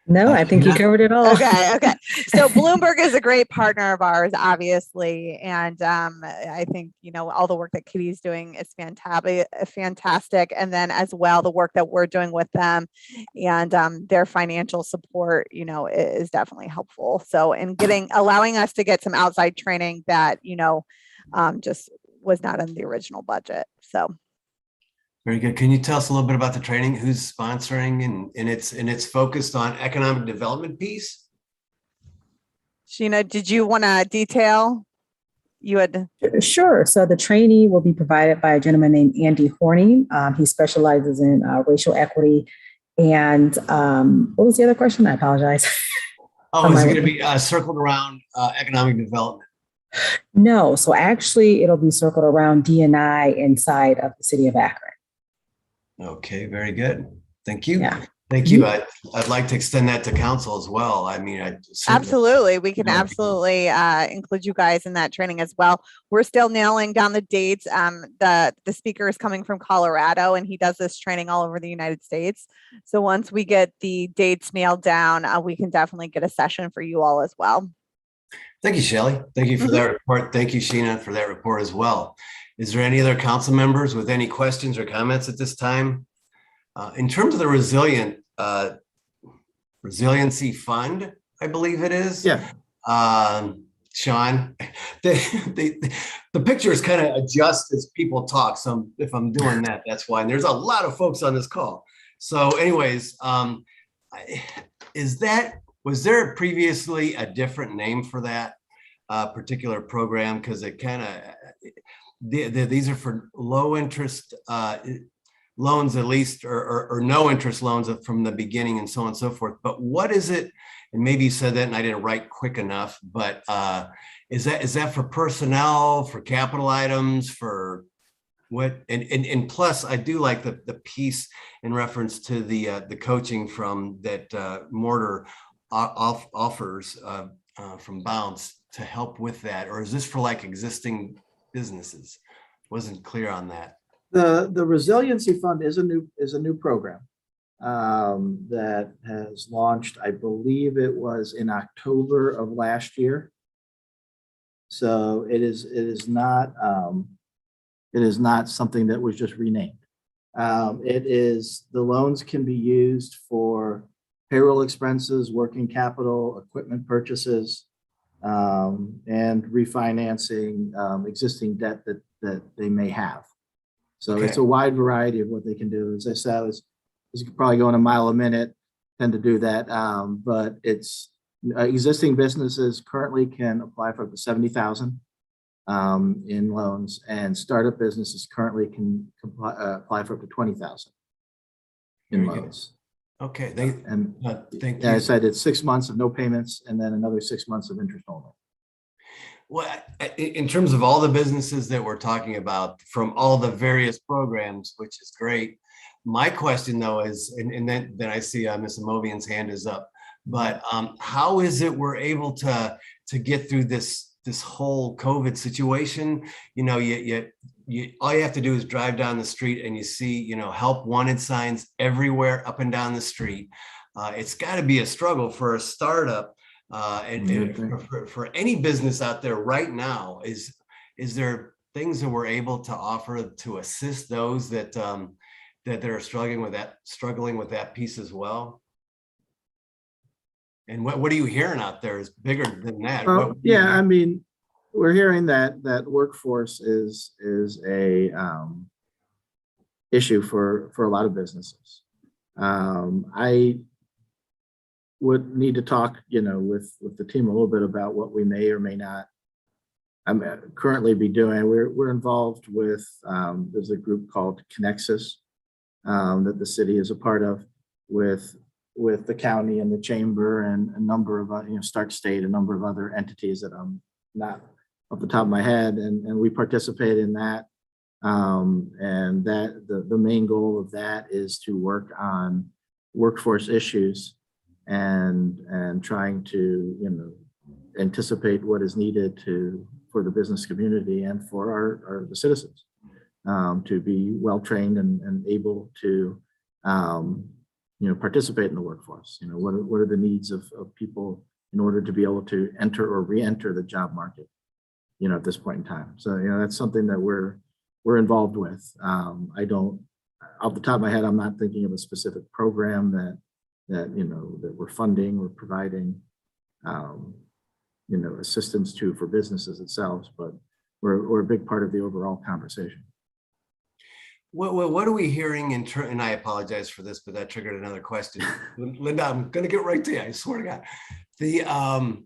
No, I think you covered it all. Okay. So Bloomberg is a great partner of ours, obviously. And I think, all the work that Kitty's doing is fantastic. And then as well, the work that we're doing with them and their financial support, is definitely helpful. So in allowing us to get some outside training that, just was not in the original budget. So. Very good. Can you tell us a little bit about the training? Who's sponsoring and it's focused on economic development piece? Sheena, did you want to detail? You had. Sure. So the training will be provided by a gentleman named Andy Horney. He specializes in racial equity. And what was the other question? I apologize. Oh, is it going to be circled around economic development? No. So actually, it'll be circled around D&I inside of the city of Akron. Okay, very good. Thank you. Yeah. Thank you. I'd like to extend that to council as well. I mean, absolutely. We can absolutely include you guys in that training as well. We're still nailing down the dates. The speaker is coming from Colorado and he does this training all over the United States. So once we get the dates nailed down, we can definitely get a session for you all as well. Thank you, Shelley. Thank you for that report. Thank you, Sheena, for that report as well. Is there any other council members with any questions or comments at this time? In terms of the Resiliency Fund, I believe it is. Yeah. Sean, the pictures kind of adjust as people talk. So if I'm doing that, that's why. And there's a lot of folks on this call. So anyways, was there previously a different name for that particular program? Because it kind of, these are for low interest loans, at least, or no interest loans from the beginning and so on and so forth. But what is it? And maybe you said that and I didn't write quick enough, but is that for personnel, for capital items, for what? And plus I do like the piece in reference to the coaching from that Mortar offers from Bounce to help with that, or is this for like existing businesses? Wasn't clear on that. The Resiliency Fund is a new program. that has launched, I believe it was in October of last year. So it is not something that was just renamed. The loans can be used for payroll expenses, working capital, equipment purchases, and refinancing existing debt that they may have. So it's a wide variety of what they can do. As I said, it's probably going a mile a minute, tend to do that. But it's existing businesses currently can apply for up to $70,000 in loans, and startup businesses currently can apply for up to $20,000 in loans. Okay, Thank you. I said it's 6 months of no payments and then another 6 months of interest only. Well, in terms of all the businesses that we're talking about from all the various programs, which is great. My question though is, and then I see Ms. Amovian's hand is up, but how is it we're able to get through this whole COVID situation? You know, all you have to do is drive down the street and you see, you know, help wanted signs everywhere up and down the street. It's got to be a struggle for a startup. And for any business out there right now, is there things that we're able to offer to assist those that are struggling with that piece as well? And what are you hearing out there is bigger than that? Yeah, I mean, we're hearing that workforce is a issue for a lot of businesses. I would need to talk, you know, with the team a little bit about what we may or may not currently be doing. We're involved with there's a group called Connexus that the city is a part of with the county and the chamber and a number of Stark State, a number of other entities that I'm not off the top of my head, and we participate in that. And that the main goal of that is to work on workforce issues and trying to, you know, anticipate what is needed for the business community and for the citizens to be well trained and able to you know, participate in the workforce. You know, what are the needs of people in order to be able to enter or re-enter the job market, you know, at this point in time. So, you know, that's something that we're involved with. I don't, off the top of my head, I'm not thinking of a specific program that you know, that we're funding or providing, you know, assistance to for businesses itself, but we're a big part of the overall conversation. What are we hearing and I apologize for this, but that triggered another question. Linda, I'm going to get right to you. I swear to God.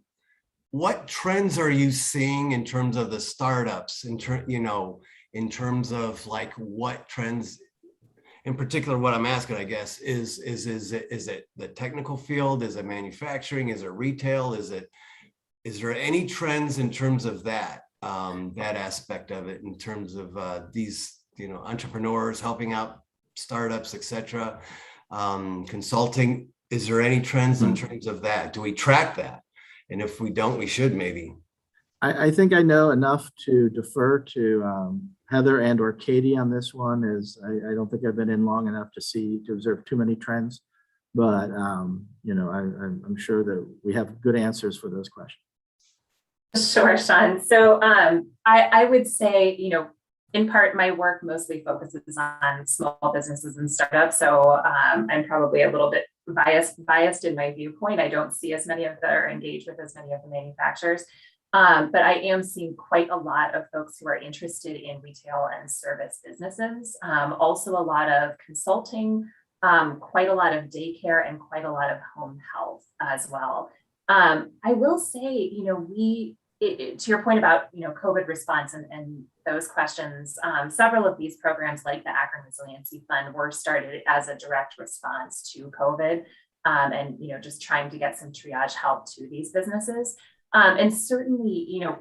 What trends are you seeing in terms of the startups, in terms of like what trends? In particular, what I'm asking, I guess, is it the technical field? Is it manufacturing? Is it retail? Is there any trends in terms of that aspect of it, in terms of these, you know, entrepreneurs helping out startups, etc., consulting? Is there any trends in terms of that? Do we track that? And if we don't, we should maybe. I think I know enough to defer to Heather and or Katie on this one. I don't think I've been in long enough to observe too many trends, but you know, I'm sure that we have good answers for those questions. Sure, Sean. So I would say, you know, in part, my work mostly focuses on small businesses and startups. So I'm probably a little bit biased in my viewpoint. I don't see as many of that are engaged with as many of the manufacturers. But I am seeing quite a lot of folks who are interested in retail and service businesses. Also a lot of consulting, quite a lot of daycare, and quite a lot of home health as well. I will say, you know, to your point about, you know, COVID response and those questions, several of these programs like the Akron Resiliency Fund were started as a direct response to COVID and, you know, just trying to get some triage help to these businesses. And certainly, you know,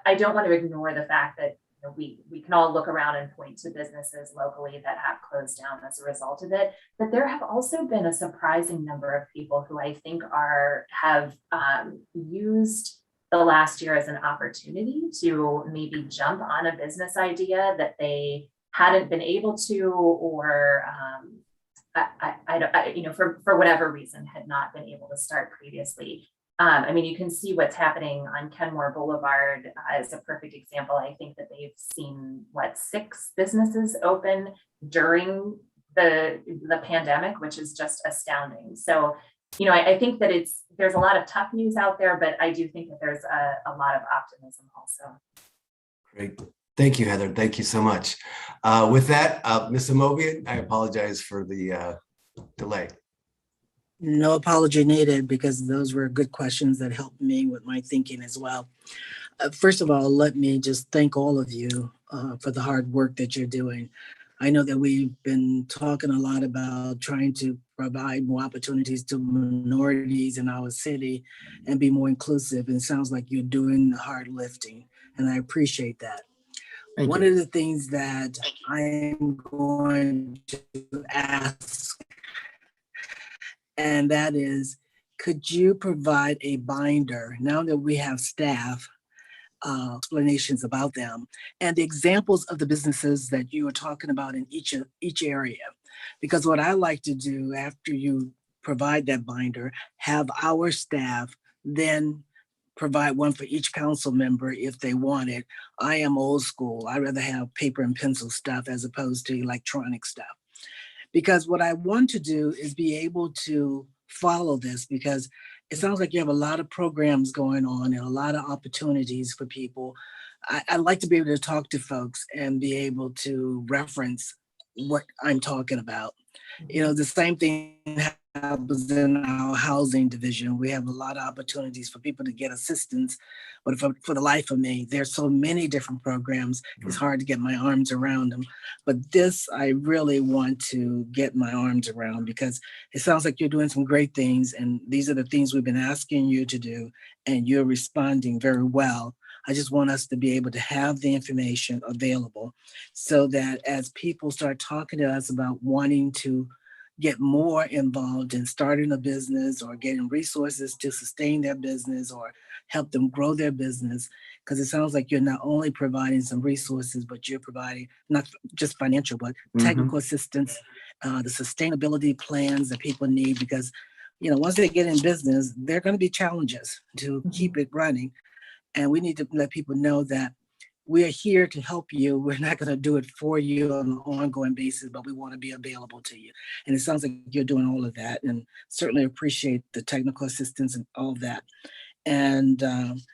I don't want to ignore the fact that, you know, we can all look around and point to businesses locally that have closed down as a result of it. But there have also been a surprising number of people who I think have used the last year as an opportunity to maybe jump on a business idea that they hadn't been able to, or for whatever reason had not been able to start previously. I mean, you can see what's happening on Kenmore Boulevard as a perfect example. I think that they've seen 6 businesses open during the pandemic, which is just astounding. So, I think that there's a lot of tough news out there, but I do think that there's a lot of optimism also. Great. Thank you, Heather. Thank you so much. With that, Ms. Amobian, I apologize for the delay. No apology needed, because those were good questions that helped me with my thinking as well. First of all, let me just thank all of you for the hard work that you're doing. I know that we've been talking a lot about trying to provide more opportunities to minorities in our city and be more inclusive. And it sounds like you're doing the hard lifting, and I appreciate that. One of the things that I'm going to ask, and that is, could you provide a binder now that we have staff explanations about them and the examples of the businesses that you are talking about in each area? Because what I like to do after you provide that binder, have our staff then provide one for each council member if they want it. I am old school. I rather have paper and pencil stuff as opposed to electronic stuff. Because what I want to do is be able to follow this, because it sounds like you have a lot of programs going on and a lot of opportunities for people. I like to be able to talk to folks and be able to reference what I'm talking about. The same thing happens in our housing division. We have a lot of opportunities for people to get assistance, but for the life of me, there's so many different programs, it's hard to get my arms around them. But this, I really want to get my arms around, because it sounds like you're doing some great things, and these are the things we've been asking you to do, and you're responding very well. I just want us to be able to have the information available so that as people start talking to us about wanting to get more involved in starting a business or getting resources to sustain their business or help them grow their business, because it sounds like you're not only providing some resources, but you're providing not just financial, but technical assistance, the sustainability plans that people need, because once they get in business, there are going to be challenges to keep it running. And we need to let people know that we are here to help you. We're not going to do it for you on an ongoing basis, but we want to be available to you. And it sounds like you're doing all of that, and certainly appreciate the technical assistance and all of that. And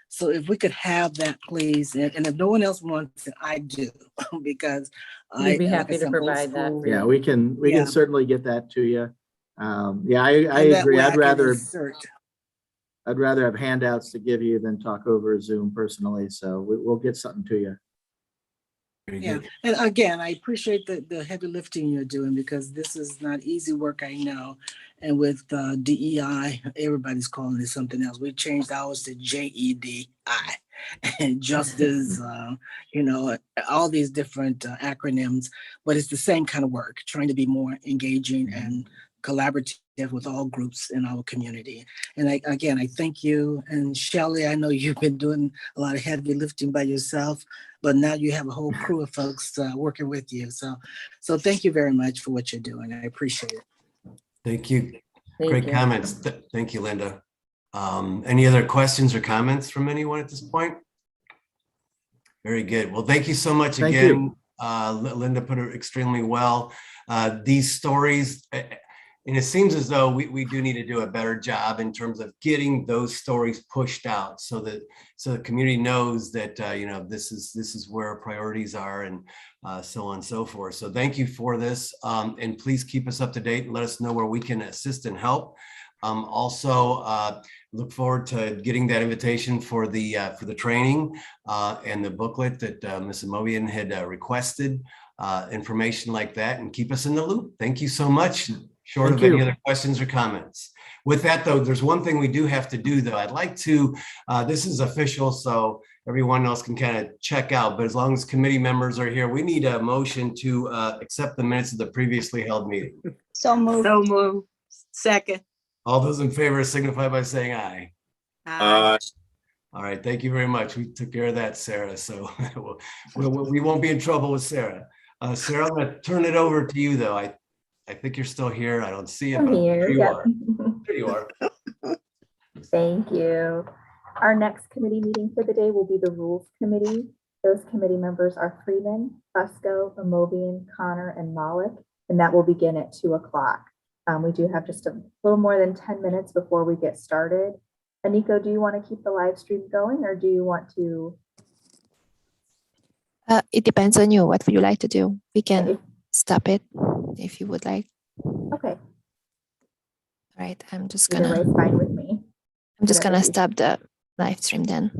so if we could have that, please. And if no one else wants it, I do, because We'd be happy to provide that for you. Yeah, we can certainly get that to you. I agree. I'd rather have handouts to give you than talk over Zoom personally. So we'll get something to you. Yeah, and again, I appreciate the heavy lifting you're doing, because this is not easy work, I know. And with DEI, everybody's calling it something else. We changed ours to JEDI, and justice, all these different acronyms, but it's the same kind of work, trying to be more engaging and collaborative with all groups in our community. And I thank you. And Shelley, I know you've been doing a lot of heavy lifting by yourself, but now you have a whole crew of folks working with you. So thank you very much for what you're doing. I appreciate it. Thank you. Great comments. Thank you, Linda. Any other questions or comments from anyone at this point? Very good. Well, thank you so much again. Linda put it extremely well. These stories, and it seems as though we do need to do a better job in terms of getting those stories pushed out, so the community knows that this is where our priorities are, and so on and so forth. So thank you for this, and please keep us up to date and let us know where we can assist and help. Also, look forward to getting that invitation for the training and the booklet that Ms. Amobian had requested, information like that, and keep us in the loop. Thank you so much. Short of any other questions or comments. With that, though, there's one thing we do have to do, though. I'd like to, this is official, so everyone else can kind of check out, but as long as committee members are here, we need a motion to accept the minutes of the previously held meeting. So moved. So moved. Second. All those in favor signify by saying aye. Aye. All right, thank you very much. We took care of that, Sarah, so we won't be in trouble with Sarah. Sarah, I'm going to turn it over to you, though. I I think you're still here. I don't see it, I'm but here, there you yep. are. There you are. Thank you. Our next committee meeting for the day will be the Rules Committee. Those committee members are Freeman, Fusco, Amobian, Connor, and Malik, and that will begin at 2 o'clock. We do have just a little more than 10 minutes before we get started. Aniko, do you want to keep the live stream going, or do you want to? It depends on you. What would you like to do? We can stop it if you would like. Okay. All right, I'm just Either gonna. way is fine with me. I'm just Whatever gonna you- stop the live stream then.